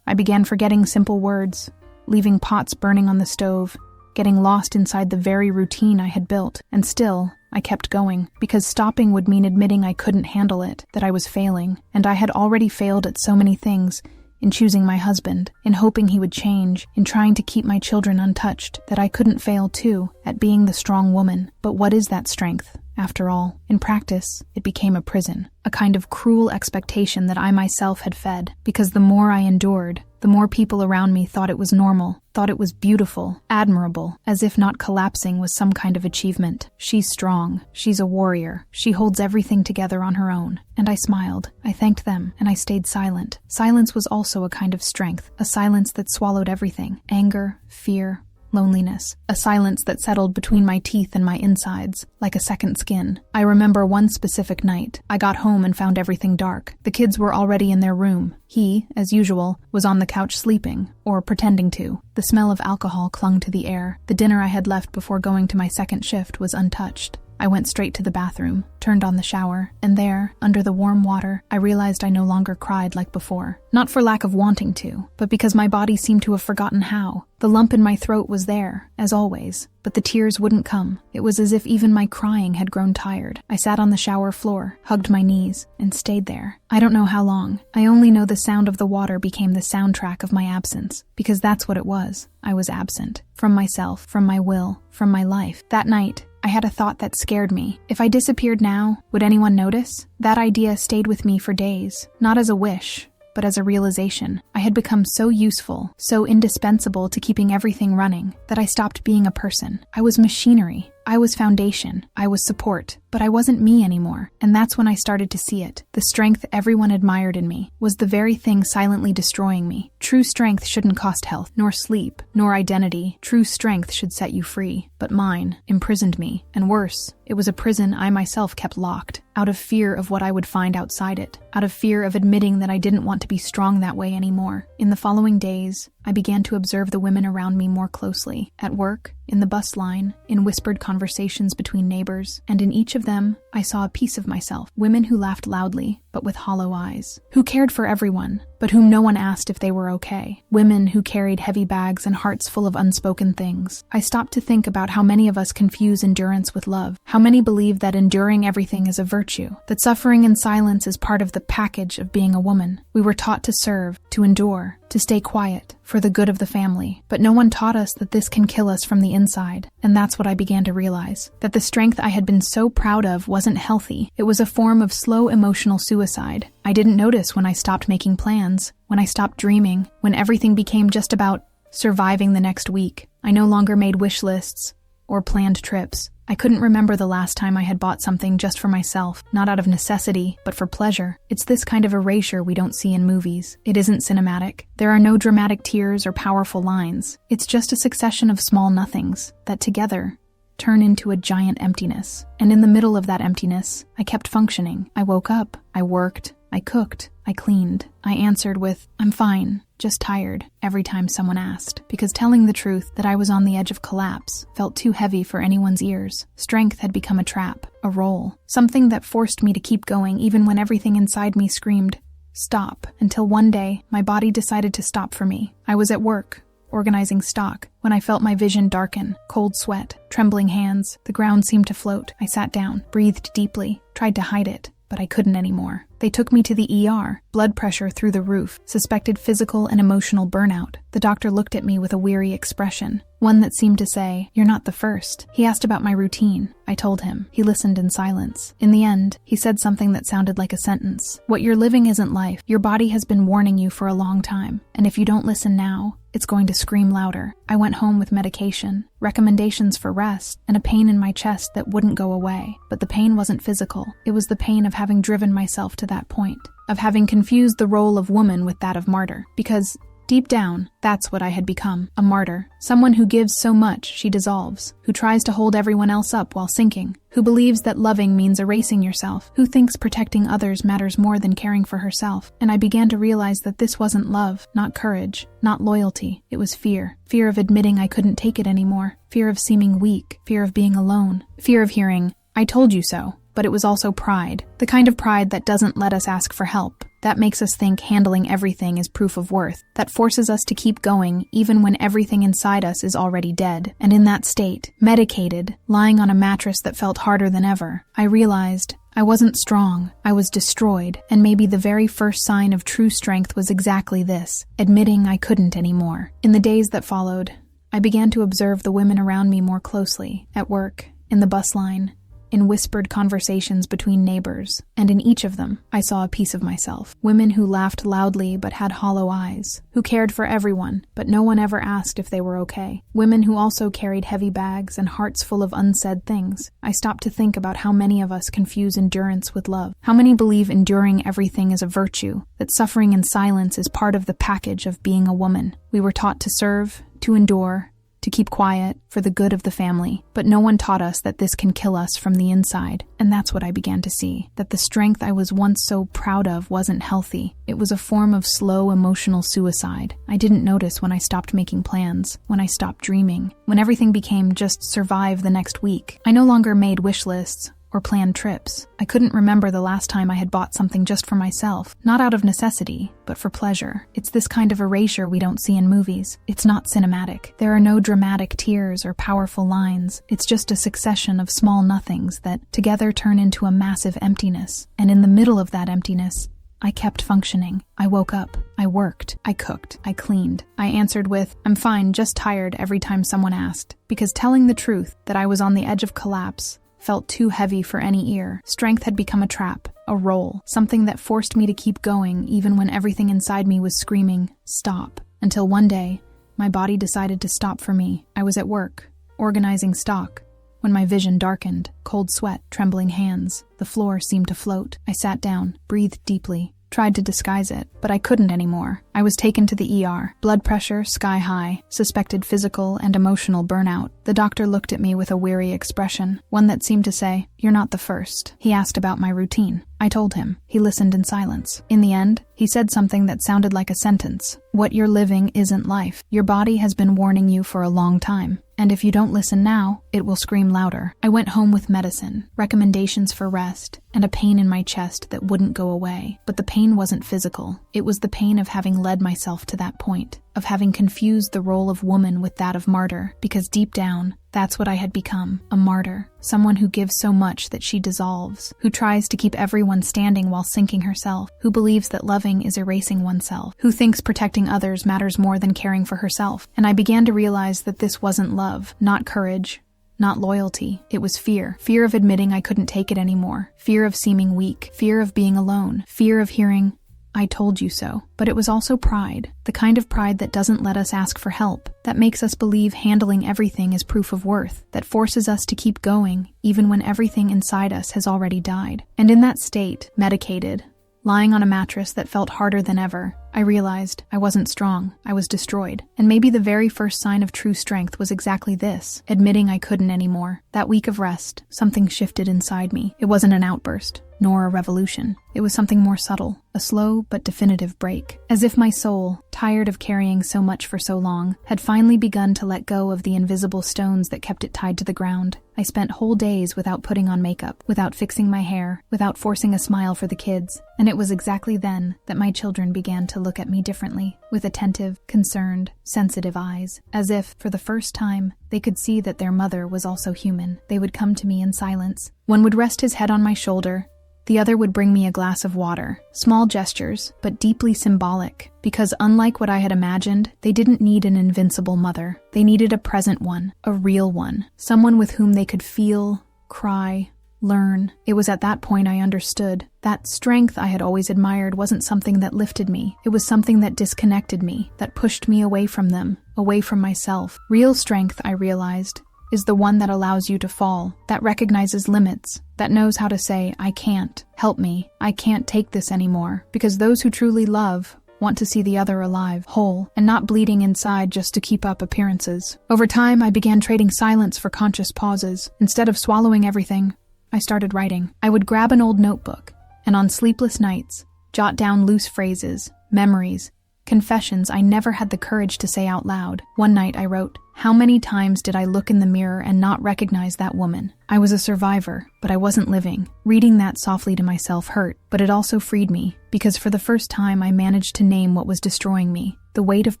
Speaker 1: I began forgetting simple words, leaving pots burning on the stove, getting lost inside the very routine I had built, and still, I kept going, because stopping would mean admitting I couldn't handle it, that I was failing, and I had already failed at so many things, in choosing my husband, in hoping he would change, in trying to keep my children untouched, that I couldn't fail too, at being the strong woman. But what is that strength? After all, in practice, it became a prison, a kind of cruel expectation that I myself had fed, because the more I endured, the more people around me thought it was normal, thought it was beautiful, admirable, as if not collapsing was some kind of achievement. She's strong, she's a warrior, she holds everything together on her own. And I smiled, I thanked them, and I stayed silent. Silence was also a kind of strength, a silence that swallowed everything, anger, fear, loneliness, a silence that settled between my teeth and my insides, like a second skin. I remember one specific night. I got home and found everything dark. The kids were already in their room. He, as usual, was on the couch sleeping, or pretending to. The smell of alcohol clung to the air. The dinner I had left before going to my second shift was untouched. I went straight to the bathroom, turned on the shower, and there, under the warm water, I realized I no longer cried like before. Not for lack of wanting to, but because my body seemed to have forgotten how. The lump in my throat was there, as always, but the tears wouldn't come. It was as if even my crying had grown tired. I sat on the shower floor, hugged my knees, and stayed there. I don't know how long. I only know the sound of the water became the soundtrack of my absence, because that's what it was. I was absent. From myself, from my will, from my life. That night, I had a thought that scared me. If I disappeared now, would anyone notice? That idea stayed with me for days, not as a wish, but as a realization. I had become so useful, so indispensable to keeping everything running, that I stopped being a person. I was machinery. I was foundation. I was support. But I wasn't me anymore, and that's when I started to see it. The strength everyone admired in me was the very thing silently destroying me. True strength shouldn't cost health, nor sleep, nor identity. True strength should set you free. But mine imprisoned me, and worse, it was a prison I myself kept locked, out of fear of what I would find outside it, out of fear of admitting that I didn't want to be strong that way anymore. In the following days, I began to observe the women around me more closely, at work, in the bus line, in whispered conversations between neighbors, and in each of them, I saw a piece of myself. Women who laughed loudly, but with hollow eyes, who cared for everyone, but whom no one asked if they were okay. Women who carried heavy bags and hearts full of unspoken things. I stopped to think about how many of us confuse endurance with love, how many believe that enduring everything is a virtue, that suffering in silence is part of the package of being a woman. We were taught to serve, to endure, to stay quiet, for the good of the family. But no one taught us that this can kill us from the inside. And that's what I began to realize, that the strength I had been so proud of wasn't healthy. It was a form of slow emotional suicide. I didn't notice when I stopped making plans, when I stopped dreaming, when everything became just about surviving the next week. I no longer made wish lists or planned trips. I couldn't remember the last time I had bought something just for myself, not out of necessity, but for pleasure. It's this kind of erasure we don't see in movies. It isn't cinematic. There are no dramatic tears or powerful lines. It's just a succession of small nothings that together turn into a giant emptiness. And in the middle of that emptiness, I kept functioning. I woke up, I worked, I cooked, I cleaned. I answered with, "I'm fine, just tired," every time someone asked, because telling the truth that I was on the edge of collapse felt too heavy for anyone's ears. Strength had become a trap, a role, something that forced me to keep going even when everything inside me screamed, "Stop," until one day, my body decided to stop for me. I was at work, organizing stock, when I felt my vision darken, cold sweat, trembling hands. The ground seemed to float. I sat down, breathed deeply, tried to hide it, but I couldn't anymore. They took me to the ER, blood pressure through the roof, suspected physical and emotional burnout. The doctor looked at me with a weary expression, one that seemed to say, "You're not the first." He asked about my routine. I told him. He listened in silence. In the end, he said something that sounded like a sentence. "What you're living isn't life. Your body has been warning you for a long time, and if you don't listen now, it's going to scream louder." I went home with medication, recommendations for rest, and a pain in my chest that wouldn't go away. But the pain wasn't physical. It was the pain of having driven myself to that point, of having confused the role of woman with that of martyr. Because deep down, that's what I had become, a martyr. Someone who gives so much she dissolves, who tries to hold everyone else up while sinking, who believes that loving means erasing yourself, who thinks protecting others matters more than caring for herself. And I began to realize that this wasn't love, not courage, not loyalty. It was fear. Fear of admitting I couldn't take it anymore. Fear of seeming weak. Fear of being alone. Fear of hearing, "I told you so." But it was also pride. The kind of pride that doesn't let us ask for help. That makes us think handling everything is proof of worth. That forces us to keep going even when everything inside us is already dead. And in that state, medicated, lying on a mattress that felt harder than ever, I realized I wasn't strong. I was destroyed. And maybe the very first sign of true strength was exactly this, admitting I couldn't anymore. In the days that followed, I began to observe the women around me more closely, at work, in the bus line, in whispered conversations between neighbors, and in each of them, I saw a piece of myself. Women who laughed loudly but had hollow eyes, who cared for everyone, but no one ever asked if they were okay. Women who also carried heavy bags and hearts full of unsaid things. I stopped to think about how many of us confuse endurance with love. How many believe enduring everything is a virtue, that suffering in silence is part of the package of being a woman. We were taught to serve, to endure, to keep quiet, for the good of the family. But no one taught us that this can kill us from the inside. And that's what I began to see, that the strength I was once so proud of wasn't healthy. It was a form of slow emotional suicide. I didn't notice when I stopped making plans, when I stopped dreaming, when everything became just survive the next week. I no longer made wish lists or planned trips. I couldn't remember the last time I had bought something just for myself, not out of necessity, but for pleasure. It's this kind of erasure we don't see in movies. It's not cinematic. There are no dramatic tears or powerful lines. It's just a succession of small nothings that together turn into a massive emptiness. And in the middle of that emptiness, I kept functioning. I woke up. I worked. I cooked. I cleaned. I answered with, "I'm fine, just tired," every time someone asked. Because telling the truth that I was on the edge of collapse felt too heavy for any ear. Strength had become a trap, a role, something that forced me to keep going even when everything inside me was screaming, "Stop." Until one day, my body decided to stop for me. I was at work, organizing stock, When my vision darkened, cold sweat, trembling hands, the floor seemed to float. I sat down, breathed deeply, tried to disguise it, but I couldn't anymore. I was taken to the ER, blood pressure sky high, suspected physical and emotional burnout. The doctor looked at me with a weary expression, one that seemed to say, "You're not the first." He asked about my routine. I told him. He listened in silence. In the end, he said something that sounded like a sentence. "What you're living isn't life. Your body has been warning you for a long time. And if you don't listen now, it will scream louder." I went home with medicine, recommendations for rest, and a pain in my chest that wouldn't go away. But the pain wasn't physical. It was the pain of having led myself to that point, of having confused the role of woman with that of martyr, because deep down, that's what I had become, a martyr, someone who gives so much that she dissolves, who tries to keep everyone standing while sinking herself, who believes that loving is erasing oneself, who thinks protecting others matters more than caring for herself. And I began to realize that this wasn't love, not courage, not loyalty. It was fear. Fear of admitting I couldn't take it anymore. Fear of seeming weak. Fear of being alone. Fear of hearing, "I told you so." But it was also pride, the kind of pride that doesn't let us ask for help, that makes us believe handling everything is proof of worth, that forces us to keep going even when everything inside us has already died. And in that state, medicated, lying on a mattress that felt harder than ever, I realized I wasn't strong, I was destroyed. And maybe the very first sign of true strength was exactly this, admitting I couldn't anymore. That week of rest, something shifted inside me. It wasn't an outburst, nor a revolution. It was something more subtle, a slow but definitive break. As if my soul, tired of carrying so much for so long, had finally begun to let go of the invisible stones that kept it tied to the ground. I spent whole days without putting on makeup, without fixing my hair, without forcing a smile for the kids. And it was exactly then that my children began to look at me differently, with attentive, concerned, sensitive eyes, as if, for the first time, they could see that their mother was also human. They would come to me in silence. One would rest his head on my shoulder, the other would bring me a glass of water. Small gestures, but deeply symbolic, because unlike what I had imagined, they didn't need an invincible mother. They needed a present one, a real one, someone with whom they could feel, cry, learn. It was at that point I understood. That strength I had always admired wasn't something that lifted me. It was something that disconnected me, that pushed me away from them, away from myself. Real strength, I realized, is the one that allows you to fall, that recognizes limits, that knows how to say, "I can't, help me, I can't take this anymore." Because those who truly love want to see the other alive, whole, and not bleeding inside just to keep up appearances. Over time, I began trading silence for conscious pauses. Instead of swallowing everything, I started writing. I would grab an old notebook, and on sleepless nights, jot down loose phrases, memories, confessions I never had the courage to say out loud. One night I wrote, "How many times did I look in the mirror and not recognize that woman? I was a survivor, but I wasn't living." Reading that softly to myself hurt, but it also freed me, because for the first time I managed to name what was destroying me. The weight of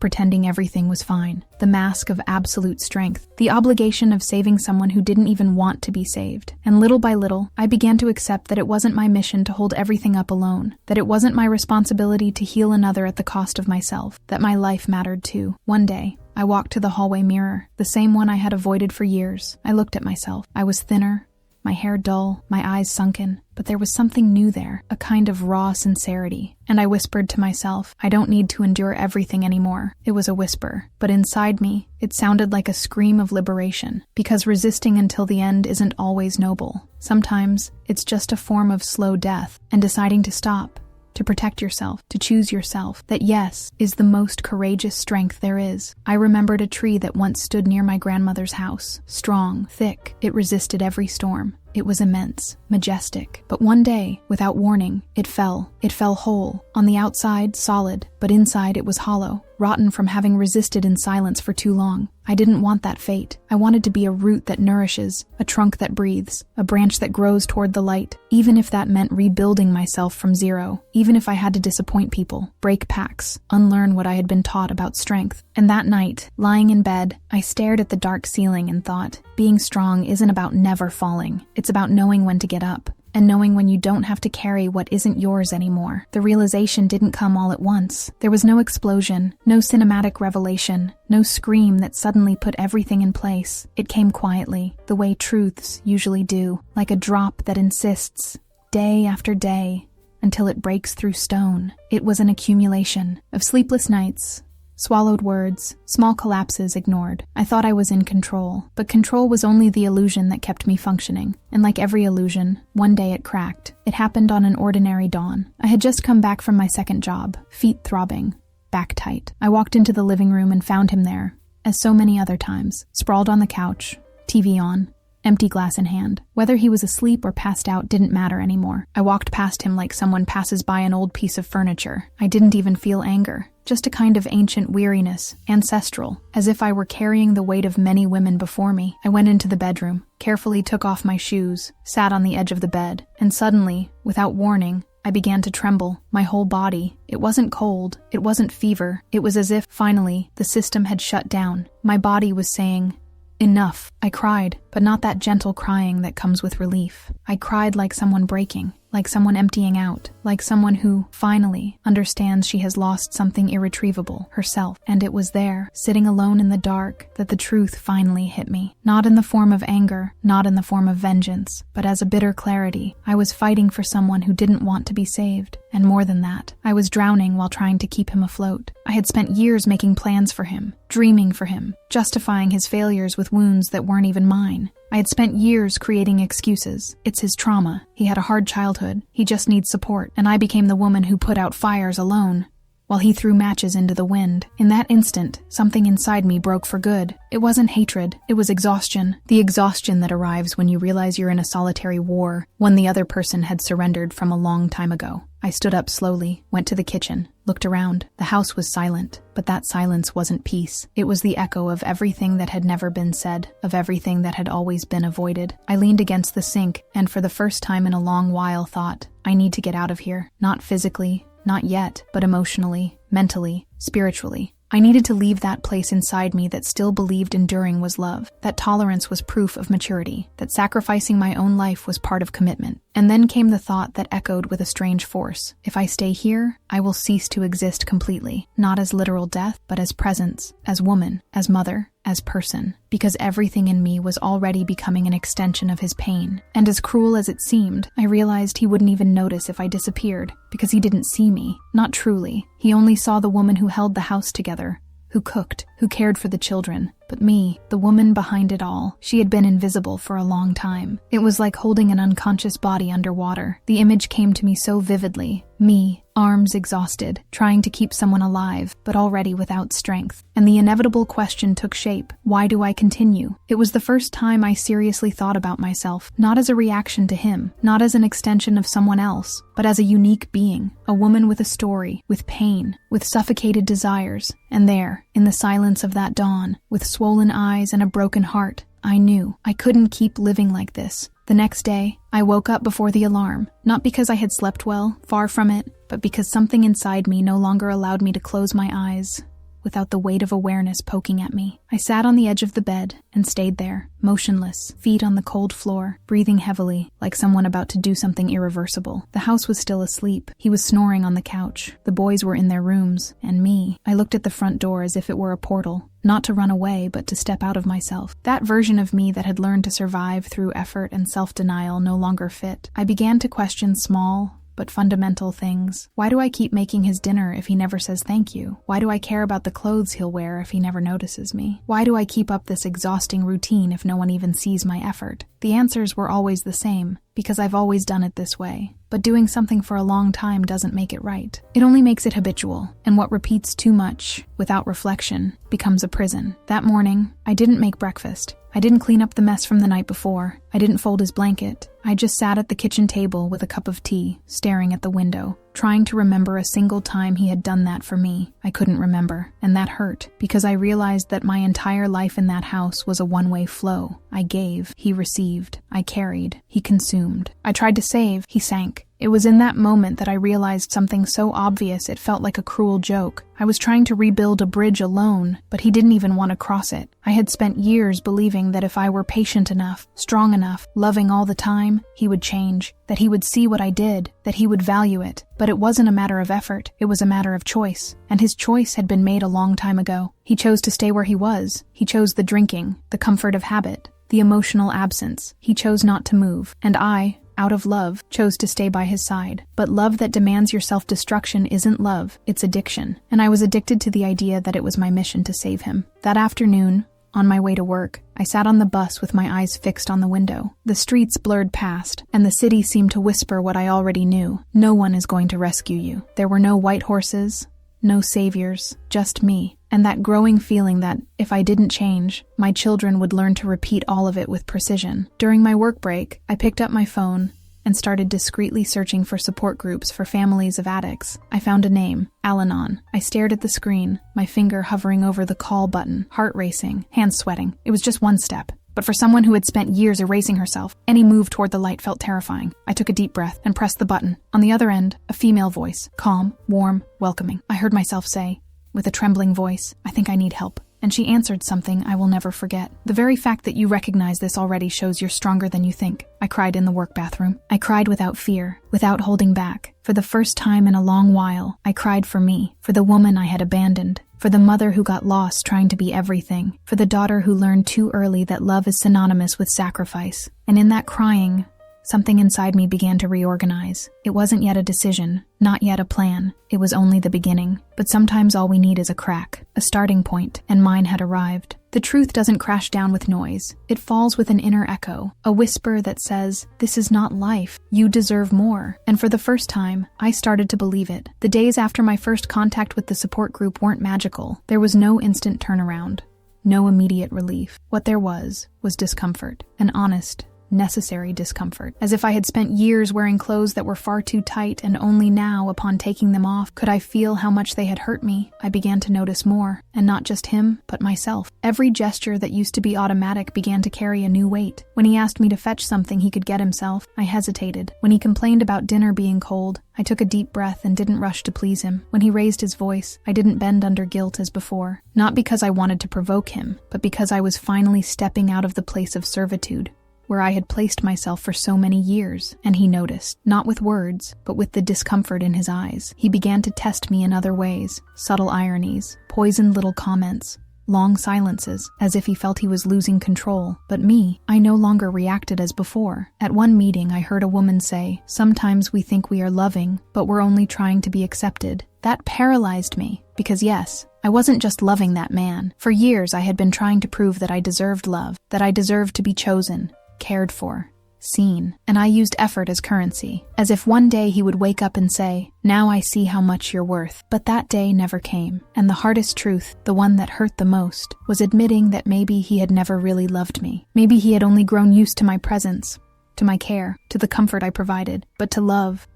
Speaker 1: pretending everything was fine, the mask of absolute strength, the obligation of saving someone who didn't even want to be saved. And little by little, I began to accept that it wasn't my mission to hold everything up alone, that it wasn't my responsibility to heal another at the cost of myself, that my life mattered too. One day, I walked to the hallway mirror, the same one I had avoided for years. I looked at myself. I was thinner, my hair dull, my eyes sunken, but there was something new there, a kind of raw sincerity. And I whispered to myself, "I don't need to endure everything anymore." It was a whisper, but inside me, it sounded like a scream of liberation, because resisting until the end isn't always noble. Sometimes, it's just a form of slow death, and deciding to stop, to protect yourself, to choose yourself, that yes, is the most courageous strength there is. I remembered a tree that once stood near my grandmother's house, strong, thick, it resisted every storm. It was immense, majestic. But one day, without warning, it fell. It fell whole. On the outside, solid, but inside it was hollow, rotten from having resisted in silence for too long. I didn't want that fate. I wanted to be a root that nourishes, a trunk that breathes, a branch that grows toward the light, even if that meant rebuilding myself from zero, even if I had to disappoint people, break pacts, unlearn what I had been taught about strength. And that night, lying in bed, I stared at the dark ceiling and thought, being strong isn't about never falling. It's about knowing when to get up, and knowing when you don't have to carry what isn't yours anymore. The realization didn't come all at once. There was no explosion, no cinematic revelation, no scream that suddenly put everything in place. It came quietly, the way truths usually do, like a drop that insists, day after day, until it breaks through stone. It was an accumulation of sleepless nights, Swallowed words, small collapses ignored. I thought I was in control, but control was only the illusion that kept me functioning. And like every illusion, one day it cracked. It happened on an ordinary dawn. I had just come back from my second job, feet throbbing, back tight. I walked into the living room and found him there, as so many other times, sprawled on the couch, TV on, empty glass in hand. Whether he was asleep or passed out didn't matter anymore. I walked past him like someone passes by an old piece of furniture. I didn't even feel anger, just a kind of ancient weariness, ancestral, as if I were carrying the weight of many women before me. I went into the bedroom, carefully took off my shoes, sat on the edge of the bed, and suddenly, without warning, I began to tremble, my whole body. It wasn't cold, it wasn't fever. It was as if, finally, the system had shut down. My body was saying, "Enough." I cried, but not that gentle crying that comes with relief. I cried like someone breaking, like someone emptying out, like someone who, finally, understands she has lost something irretrievable, herself. And it was there, sitting alone in the dark, that the truth finally hit me. Not in the form of anger, not in the form of vengeance, but as a bitter clarity. I was fighting for someone who didn't want to be saved. And more than that, I was drowning while trying to keep him afloat. I had spent years making plans for him, dreaming for him, justifying his failures with wounds that weren't even mine. I had spent years creating excuses. It's his trauma. He had a hard childhood. He just needs support. And I became the woman who put out fires alone, while he threw matches into the wind. In that instant, something inside me broke for good. It wasn't hatred. It was exhaustion. The exhaustion that arrives when you realize you're in a solitary war, when the other person had surrendered from a long time ago. I stood up slowly, went to the kitchen, looked around. The house was silent, but that silence wasn't peace. It was the echo of everything that had never been said, of everything that had always been avoided. I leaned against the sink, and for the first time in a long while thought, I need to get out of here. Not physically, not yet, but emotionally, mentally, spiritually. I needed to leave that place inside me that still believed enduring was love, that tolerance was proof of maturity, that sacrificing my own life was part of commitment. And then came the thought that echoed with a strange force. If I stay here, I will cease to exist completely, not as literal death, but as presence, as woman, as mother, as person, because everything in me was already becoming an extension of his pain. And as cruel as it seemed, I realized he wouldn't even notice if I disappeared, because he didn't see me. Not truly. He only saw the woman who held the house together, who cooked, who cared for the children. But me, the woman behind it all, she had been invisible for a long time. It was like holding an unconscious body underwater. The image came to me so vividly. Me, arms exhausted, trying to keep someone alive, but already without strength. And the inevitable question took shape. Why do I continue? It was the first time I seriously thought about myself, not as a reaction to him, not as an extension of someone else, but as a unique being, a woman with a story, with pain, with suffocated desires. And there, in the silence of that dawn, with swollen eyes and a broken heart, I knew I couldn't keep living like this. The next day, I woke up before the alarm, not because I had slept well, far from it, but because something inside me no longer allowed me to close my eyes without the weight of awareness poking at me. I sat on the edge of the bed and stayed there, motionless, feet on the cold floor, breathing heavily, like someone about to do something irreversible. The house was still asleep. He was snoring on the couch. The boys were in their rooms, and me. I looked at the front door as if it were a portal, not to run away, but to step out of myself. That version of me that had learned to survive through effort and self-denial no longer fit. I began to question small, but fundamental things. Why do I keep making his dinner if he never says thank you? Why do I care about the clothes he'll wear if he never notices me? Why do I keep up this exhausting routine if no one even sees my effort? The answers were always the same, because I've always done it this way. But doing something for a long time doesn't make it right. It only makes it habitual, and what repeats too much, without reflection, becomes a prison. That morning, I didn't make breakfast. I didn't clean up the mess from the night before. I didn't fold his blanket. I just sat at the kitchen table with a cup of tea, staring at the window, trying to remember a single time he had done that for me. I couldn't remember, and that hurt, because I realized that my entire life in that house was a one-way flow. I gave, he received. I carried, he consumed. I tried to save, he sank. It was in that moment that I realized something so obvious it felt like a cruel joke. I was trying to rebuild a bridge alone, but he didn't even want to cross it. I had spent years believing that if I were patient enough, strong enough, loving all the time, he would change, that he would see what I did, that he would value it. But it wasn't a matter of effort, it was a matter of choice. And his choice had been made a long time ago. He chose to stay where he was. He chose the drinking, the comfort of habit, the emotional absence. He chose not to move. And I, out of love, chose to stay by his side. But love that demands your self-destruction isn't love, it's addiction. And I was addicted to the idea that it was my mission to save him. That afternoon, on my way to work, I sat on the bus with my eyes fixed on the window. The streets blurred past, and the city seemed to whisper what I already knew. No one is going to rescue you. There were no white horses, no saviors, just me. And that growing feeling that, if I didn't change, my children would learn to repeat all of it with precision. During my work break, I picked up my phone and started discreetly searching for support groups for families of addicts. I found a name, Al-Anon. I stared at the screen, my finger hovering over the call button, heart racing, hands sweating. It was just one step. But for someone who had spent years erasing herself, any move toward the light felt terrifying. I took a deep breath and pressed the button. On the other end, a female voice, calm, warm, welcoming. I heard myself say, with a trembling voice, "I think I need help." And she answered something I will never forget. "The very fact that you recognize this already shows you're stronger than you think." I cried in the work bathroom. I cried without fear, without holding back. For the first time in a long while, I cried for me, for the woman I had abandoned, for the mother who got lost trying to be everything, for the daughter who learned too early that love is synonymous with sacrifice. And in that crying, something inside me began to reorganize. It wasn't yet a decision, not yet a plan. It was only the beginning. But sometimes all we need is a crack, a starting point, and mine had arrived. The truth doesn't crash down with noise. It falls with an inner echo, a whisper that says, "This is not life. You deserve more." And for the first time, I started to believe it. The days after my first contact with the support group weren't magical. There was no instant turnaround, no immediate relief. What there was discomfort, an honest, necessary discomfort, as if I had spent years wearing clothes that were far too tight, and only now, upon taking them off, could I feel how much they had hurt me. I began to notice more, and not just him, but myself. Every gesture that used to be automatic began to carry a new weight. When he asked me to fetch something he could get himself, I hesitated. When he complained about dinner being cold, I took a deep breath and didn't rush to please him. When he raised his voice, I didn't bend under guilt as before. Not because I wanted to provoke him, but because I was finally stepping out of the place of servitude, where I had placed myself for so many years. And he noticed, not with words, but with the discomfort in his eyes. He began to test me in other ways, subtle ironies, poisoned little comments, long silences, as if he felt he was losing control. But me, I no longer reacted as before. At one meeting, I heard a woman say, "Sometimes we think we are loving, but we're only trying to be accepted." That paralyzed me, because yes, I wasn't just loving that man. For years, I had been trying to prove that I deserved love, that I deserved to be chosen, cared for, seen, and I used effort as currency, as if one day he would wake up and say, "Now I see how much you're worth." But that day never came, and the hardest truth, the one that hurt the most, was admitting that maybe he had never really loved me. Maybe he had only grown used to my presence, to my care, to the comfort I provided. But to love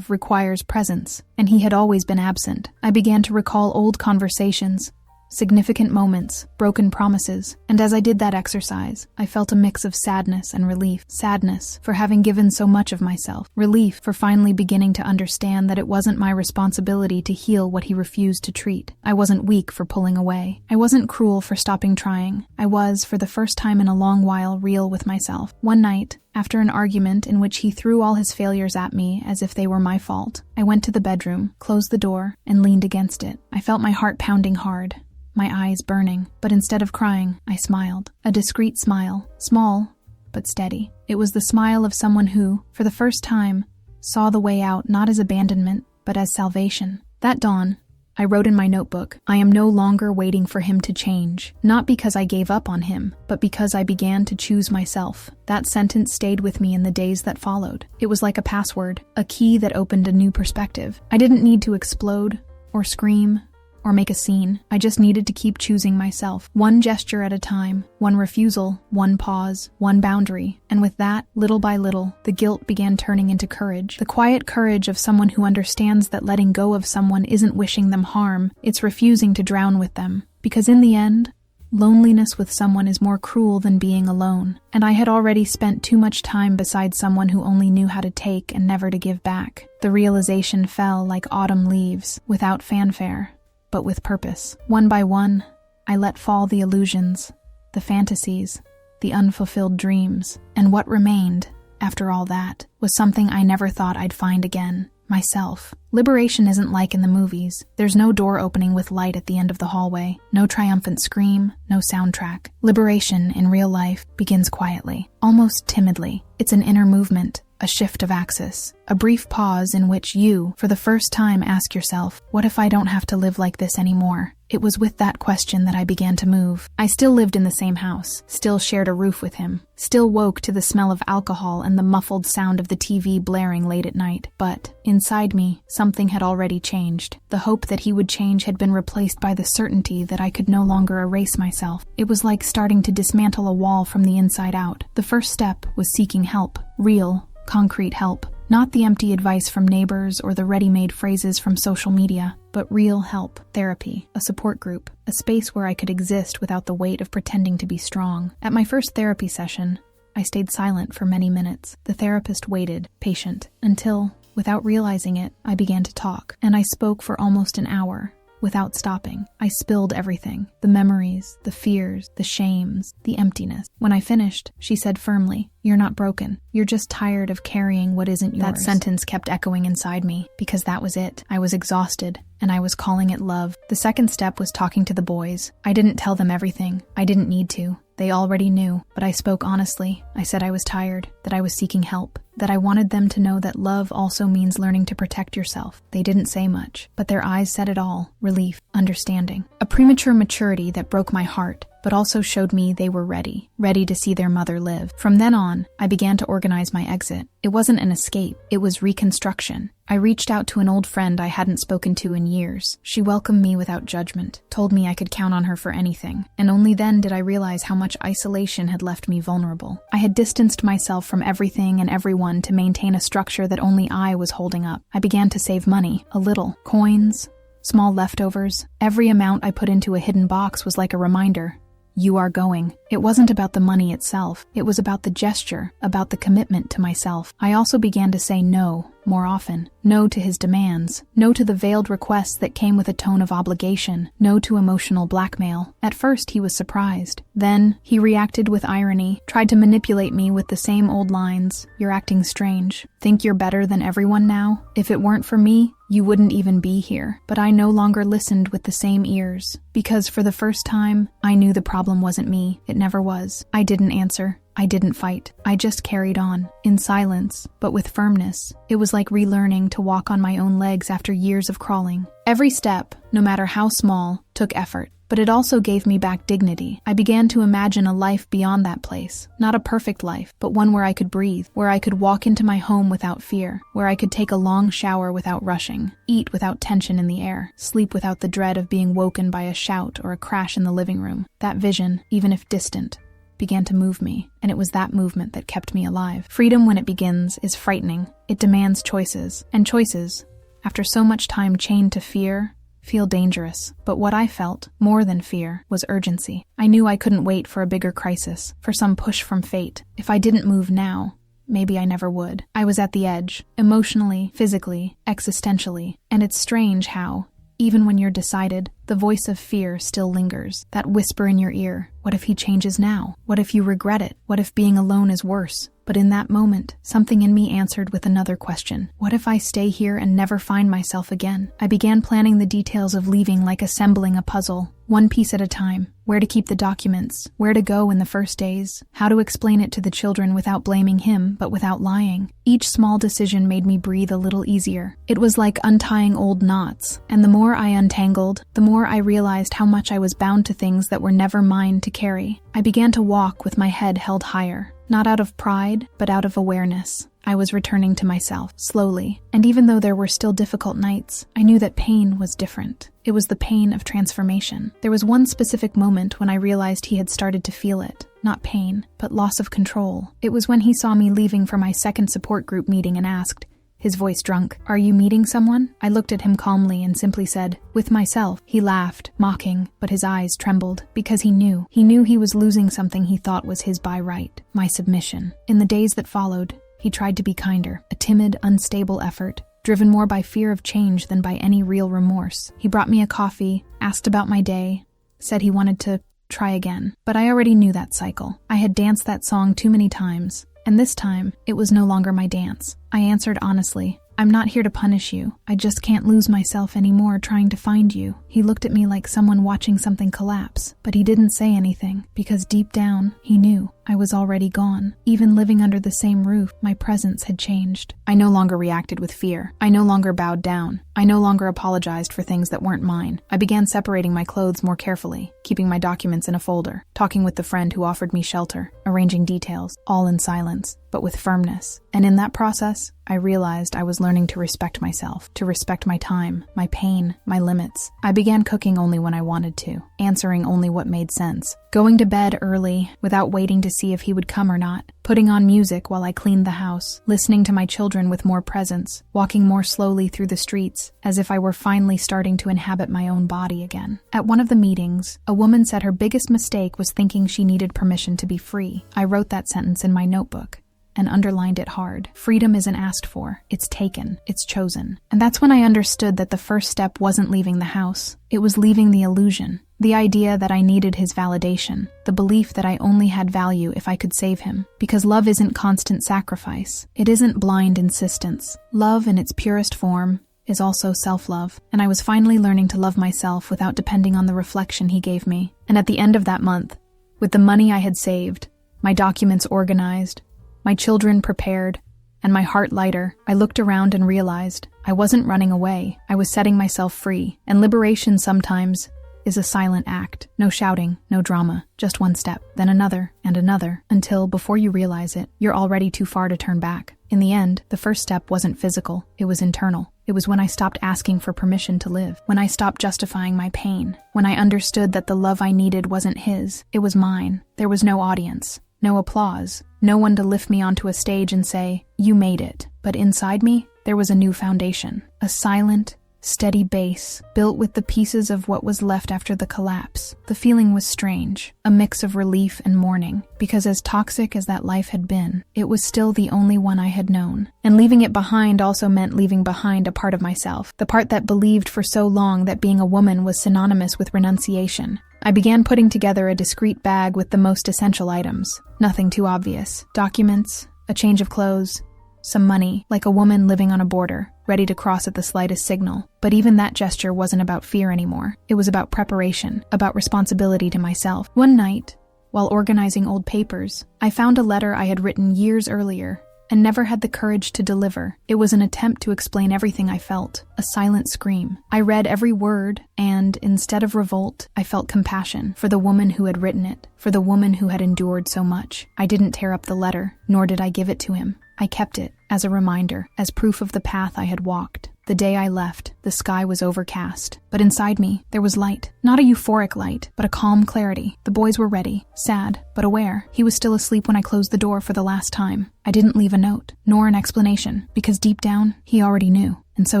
Speaker 1: requires presence, and he had always been absent. I began to recall old conversations, significant moments, broken promises, and as I did that exercise, I felt a mix of sadness and relief. Sadness for having given so much of myself. Relief for finally beginning to understand that it wasn't my responsibility to heal what he refused to treat. I wasn't weak for pulling away. I wasn't cruel for stopping trying. I was, for the first time in a long while, real with myself. One night, after an argument in which he threw all his failures at me as if they were my fault, I went to the bedroom, closed the door, and leaned against it. I felt my heart pounding hard, my eyes burning, but instead of crying, I smiled. A discreet smile, small, but steady. It was the smile of someone who, for the first time, saw the way out not as abandonment, but as salvation. That dawn, I wrote in my notebook, "I am no longer waiting for him to change, not because I gave up on him, but because I began to choose myself." That sentence stayed with me in the days that followed. It was like a password, a key that opened a new perspective. I didn't need to explode, or scream, or make a scene. I just needed to keep choosing myself, one gesture at a time, one refusal, one pause, one boundary. And with that, little by little, the guilt began turning into courage. The quiet courage of someone who understands that letting go of someone isn't wishing them harm, it's refusing to drown with them. Because in the end, loneliness with someone is more cruel than being alone. And I had already spent too much time beside someone who only knew how to take and never to give back. The realization fell like autumn leaves, without fanfare, but with purpose. One by one, I let fall the illusions, the fantasies, the unfulfilled dreams. And what remained, after all that, was something I never thought I'd find again. Myself. Liberation isn't like in the movies. There's no door opening with light at the end of the hallway, no triumphant scream, no soundtrack. Liberation, in real life, begins quietly, almost timidly. It's an inner movement, a shift of axis, a brief pause in which you, for the first time, ask yourself, what if I don't have to live like this anymore? It was with that question that I began to move. I still lived in the same house, still shared a roof with him, still woke to the smell of alcohol and the muffled sound of the TV blaring late at night. But, inside me, something had already changed. The hope that he would change had been replaced by the certainty that I could no longer erase myself. It was like starting to dismantle a wall from the inside out. The first step was seeking help. Real, concrete help. Not the empty advice from neighbors or the ready-made phrases from social media, but real help, therapy, a support group, a space where I could exist without the weight of pretending to be strong. At my first therapy session, I stayed silent for many minutes. The therapist waited, patient, until, without realizing it, I began to talk, and I spoke for almost an hour. Without stopping, I spilled everything, the memories, the fears, the shames, the emptiness. When I finished, she said firmly, "You're not broken. You're just tired of carrying what isn't yours." That sentence kept echoing inside me, because that was it. I was exhausted, and I was calling it love. The second step was talking to the boys. I didn't tell them everything. I didn't need to. They already knew, but I spoke honestly. I said I was tired, that I was seeking help, that I wanted them to know that love also means learning to protect yourself. They didn't say much, but their eyes said it all: relief, understanding. A premature maturity that broke my heart, but also showed me they were ready to see their mother live. From then on, I began to organize my exit. It wasn't an escape, it was reconstruction. I reached out to an old friend I hadn't spoken to in years. She welcomed me without judgment, told me I could count on her for anything, and only then did I realize how much isolation had left me vulnerable. I had distanced myself from everything and everyone to maintain a structure that only I was holding up. I began to save money, a little. Coins, small leftovers. Every amount I put into a hidden box was like a reminder. You are going. It wasn't about the money itself. It was about the gesture, about the commitment to myself. I also began to say no more often. No to his demands. No to the veiled requests that came with a tone of obligation. No to emotional blackmail. At first, he was surprised. Then, he reacted with irony, tried to manipulate me with the same old lines. "You're acting strange. Think you're better than everyone now? If it weren't for me, you wouldn't even be here." But I no longer listened with the same ears, because for the first time, I knew the problem wasn't me. It never was. I didn't answer. I didn't fight. I just carried on, in silence, but with firmness. It was like relearning to walk on my own legs after years of crawling. Every step, no matter how small, took effort. But it also gave me back dignity. I began to imagine a life beyond that place. Not a perfect life, but one where I could breathe, where I could walk into my home without fear, where I could take a long shower without rushing, eat without tension in the air, sleep without the dread of being woken by a shout or a crash in the living room. That vision, even if distant, began to move me, and it was that movement that kept me alive. Freedom, when it begins, is frightening. It demands choices, and choices, after so much time chained to fear, feel dangerous. But what I felt, more than fear, was urgency. I knew I couldn't wait for a bigger crisis, for some push from fate. If I didn't move now, maybe I never would. I was at the edge, emotionally, physically, existentially, and it's strange how, even when you're decided, the voice of fear still lingers. That whisper in your ear, what if he changes now? What if you regret it? What if being alone is worse? But in that moment, something in me answered with another question. What if I stay here and never find myself again? I began planning the details of leaving like assembling a puzzle, one piece at a time. Where to keep the documents, where to go in the first days, how to explain it to the children without blaming him, but without lying. Each small decision made me breathe a little easier. It was like untying old knots, and the more I untangled, the more I realized how much I was bound to things that were never mine to carry. I began to walk with my head held higher, not out of pride, but out of awareness. I was returning to myself, slowly, and even though there were still difficult nights, I knew that pain was different. It was the pain of transformation. There was one specific moment when I realized he had started to feel it. Not pain, but loss of control. It was when he saw me leaving for my second support group meeting and asked, his voice drunk, "Are you meeting someone?" I looked at him calmly and simply said, "With myself." He laughed, mocking, but his eyes trembled, because he knew he was losing something he thought was his by right, my submission. In the days that followed, he tried to be kinder, a timid, unstable effort, driven more by fear of change than by any real remorse. He brought me a coffee, asked about my day, said he wanted to try again. But I already knew that cycle. I had danced that song too many times, and this time, it was no longer my dance. I answered honestly, "I'm not here to punish you. I just can't lose myself anymore trying to find you." He looked at me like someone watching something collapse, but he didn't say anything, because deep down, he knew. I was already gone. Even living under the same roof, my presence had changed. I no longer reacted with fear. I no longer bowed down. I no longer apologized for things that weren't mine. I began separating my clothes more carefully, keeping my documents in a folder, talking with the friend who offered me shelter, arranging details, all in silence, but with firmness. And in that process, I realized I was learning to respect myself, to respect my time, my pain, my limits. I began cooking only when I wanted to, answering only what made sense, going to bed early without waiting to see if he would come or not, putting on music while I cleaned the house, listening to my children with more presence, walking more slowly through the streets, as if I were finally starting to inhabit my own body again. At one of the meetings, a woman said her biggest mistake was thinking she needed permission to be free. I wrote that sentence in my notebook and underlined it hard. Freedom isn't asked for, it's taken, it's chosen. And that's when I understood that the first step wasn't leaving the house, it was leaving the illusion. The idea that I needed his validation, the belief that I only had value if I could save him. Because love isn't constant sacrifice. It isn't blind insistence. Love in its purest form is also self-love, and I was finally learning to love myself without depending on the reflection he gave me. And at the end of that month, with the money I had saved, my documents organized, my children prepared, and my heart lighter, I looked around and realized I wasn't running away. I was setting myself free, and liberation sometimes is a silent act. No shouting, no drama, just one step, then another, and another, until, before you realize it, you're already too far to turn back. In the end, the first step wasn't physical, it was internal. It was when I stopped asking for permission to live, when I stopped justifying my pain, when I understood that the love I needed wasn't his, it was mine. There was no audience, no applause, no one to lift me onto a stage and say, "You made it." But inside me, there was a new foundation, a silent, steady base, built with the pieces of what was left after the collapse. The feeling was strange, a mix of relief and mourning, because as toxic as that life had been, it was still the only one I had known. And leaving it behind also meant leaving behind a part of myself, the part that believed for so long that being a woman was synonymous with renunciation. I began putting together a discreet bag with the most essential items, nothing too obvious. Documents, a change of clothes, some money, like a woman living on a border, ready to cross at the slightest signal. But even that gesture wasn't about fear anymore. It was about preparation, about responsibility to myself. One night, while organizing old papers, I found a letter I had written years earlier and never had the courage to deliver. It was an attempt to explain everything I felt, a silent scream. I read every word, and instead of revolt, I felt compassion for the woman who had written it, for the woman who had endured so much. I didn't tear up the letter, nor did I give it to him. I kept it as a reminder, as proof of the path I had walked. The day I left, the sky was overcast, but inside me, there was light. Not a euphoric light, but a calm clarity. The boys were ready, sad, but aware. He was still asleep when I closed the door for the last time. I didn't leave a note, nor an explanation, because deep down, he already knew, and so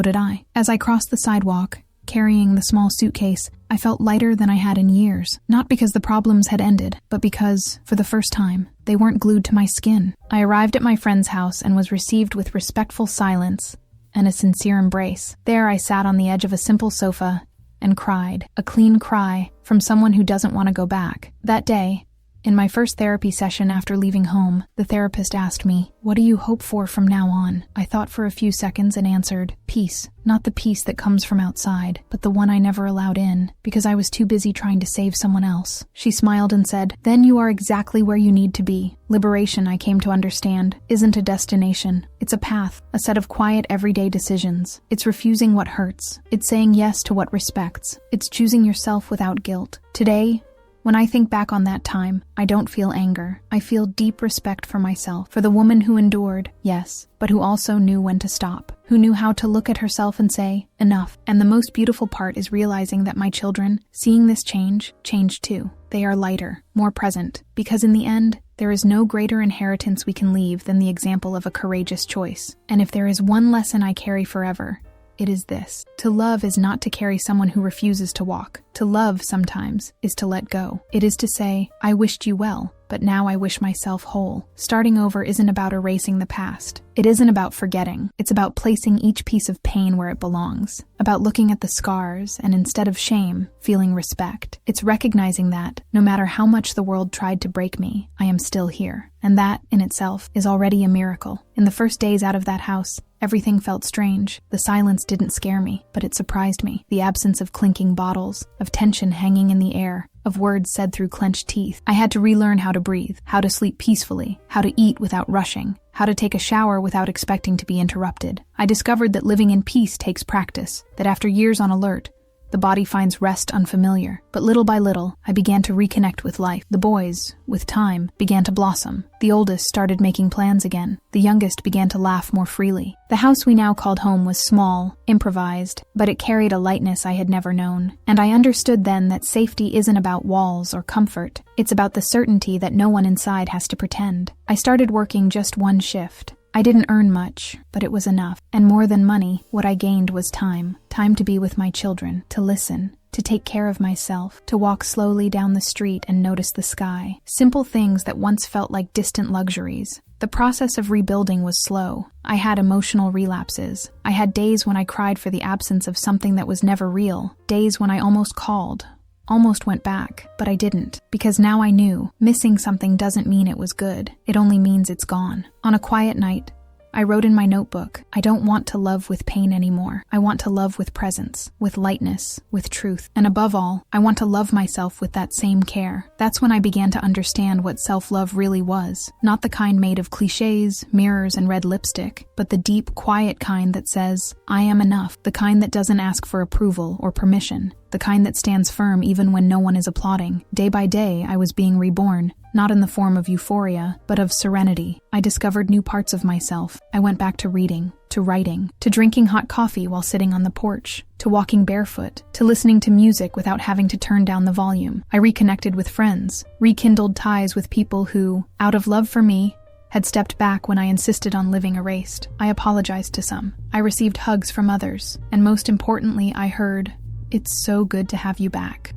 Speaker 1: did I. As I crossed the sidewalk, carrying the small suitcase, I felt lighter than I had in years, not because the problems had ended, but because, for the first time, they weren't glued to my skin. I arrived at my friend's house and was received with respectful silence and a sincere embrace. There I sat on the edge of a simple sofa and cried, a clean cry from someone who doesn't want to go back. That day, in my first therapy session after leaving home, the therapist asked me, "What do you hope for from now on?" I thought for a few seconds and answered, "Peace. Not the peace that comes from outside, but the one I never allowed in, because I was too busy trying to save someone else." She smiled and said, "Then you are exactly where you need to be." Liberation, I came to understand, isn't a destination. It's a path, a set of quiet everyday decisions. It's refusing what hurts. It's saying yes to what respects. It's choosing yourself without guilt. Today, when I think back on that time, I don't feel anger. I feel deep respect for myself, for the woman who endured, yes, but who also knew when to stop, who knew how to look at herself and say, enough. And the most beautiful part is realizing that my children, seeing this changed too. They are lighter, more present, because in the end, there is no greater inheritance we can leave than the example of a courageous choice. And if there is one lesson I carry forever, it is this. To love is not to carry someone who refuses to walk. To love, sometimes, is to let go. It is to say, I wished you well, but now I wish myself whole. Starting over isn't about erasing the past. It isn't about forgetting. It's about placing each piece of pain where it belongs. About looking at the scars and, instead of shame, feeling respect. It's recognizing that, no matter how much the world tried to break me, I am still here. And that, in itself, is already a miracle. In the first days out of that house, Everything felt strange. The silence didn't scare me, but it surprised me. The absence of clinking bottles, of tension hanging in the air, of words said through clenched teeth. I had to relearn how to breathe, how to sleep peacefully, how to eat without rushing, how to take a shower without expecting to be interrupted. I discovered that living in peace takes practice, that after years on alert, the body finds rest unfamiliar. But little by little, I began to reconnect with life. The boys, with time, began to blossom. The oldest started making plans again. The youngest began to laugh more freely. The house we now called home was small, improvised, but it carried a lightness I had never known. And I understood then that safety isn't about walls or comfort. It's about the certainty that no one inside has to pretend. I started working just one shift. I didn't earn much, but it was enough. And more than money, what I gained was time. Time to be with my children, to listen, to take care of myself, to walk slowly down the street and notice the sky. Simple things that once felt like distant luxuries. The process of rebuilding was slow. I had emotional relapses. I had days when I cried for the absence of something that was never real. Days when I almost called. Almost went back, but I didn't, because now I knew missing something doesn't mean it was good. It only means it's gone. On a quiet night, I wrote in my notebook, I don't want to love with pain anymore. I want to love with presence, with lightness, with truth. And above all, I want to love myself with that same care. That's when I began to understand what self-love really was. Not the kind made of cliches, mirrors, and red lipstick, but the deep, quiet kind that says, I am enough. The kind that doesn't ask for approval or permission. The kind that stands firm even when no one is applauding. Day by day, I was being reborn, not in the form of euphoria, but of serenity. I discovered new parts of myself. I went back to reading, to writing, to drinking hot coffee while sitting on the porch, to walking barefoot, to listening to music without having to turn down the volume. I reconnected with friends, rekindled ties with people who, out of love for me, had stepped back when I insisted on living erased. I apologized to some. I received hugs from others. And most importantly, I heard, "It's so good to have you back."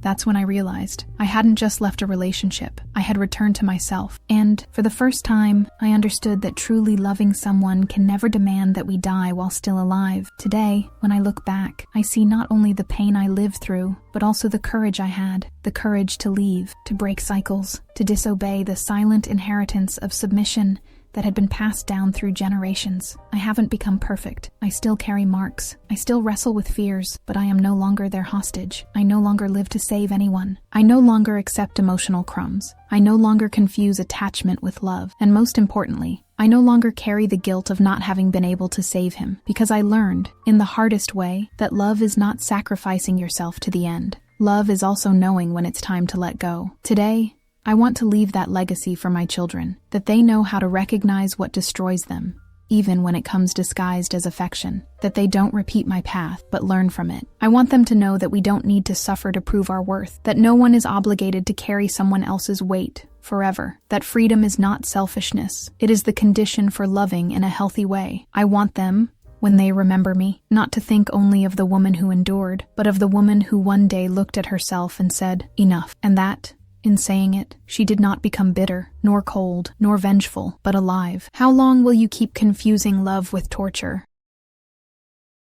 Speaker 1: That's when I realized I hadn't just left a relationship, I had returned to myself. And for the first time, I understood that truly loving someone can never demand that we die while still alive. Today, when I look back, I see not only the pain I lived through, but also the courage I had, the courage to leave, to break cycles, to disobey the silent inheritance of submission that had been passed down through generations. I haven't become perfect. I still carry marks. I still wrestle with fears, but I am no longer their hostage. I no longer live to save anyone. I no longer accept emotional crumbs. I no longer confuse attachment with love. And most importantly, I no longer carry the guilt of not having been able to save him, because I learned, in the hardest way, that love is not sacrificing yourself to the end. Love is also knowing when it's time to let go. Today, I want to leave that legacy for my children, that they know how to recognize what destroys them, even when it comes disguised as affection, that they don't repeat my path, but learn from it. I want them to know that we don't need to suffer to prove our worth, that no one is obligated to carry someone else's weight forever, that freedom is not selfishness. It is the condition for loving in a healthy way. I want them, when they remember me, not to think only of the woman who endured, but of the woman who one day looked at herself and said, enough, and that, in saying it, she did not become bitter, nor cold, nor vengeful, but alive. How long will you keep confusing love with torture,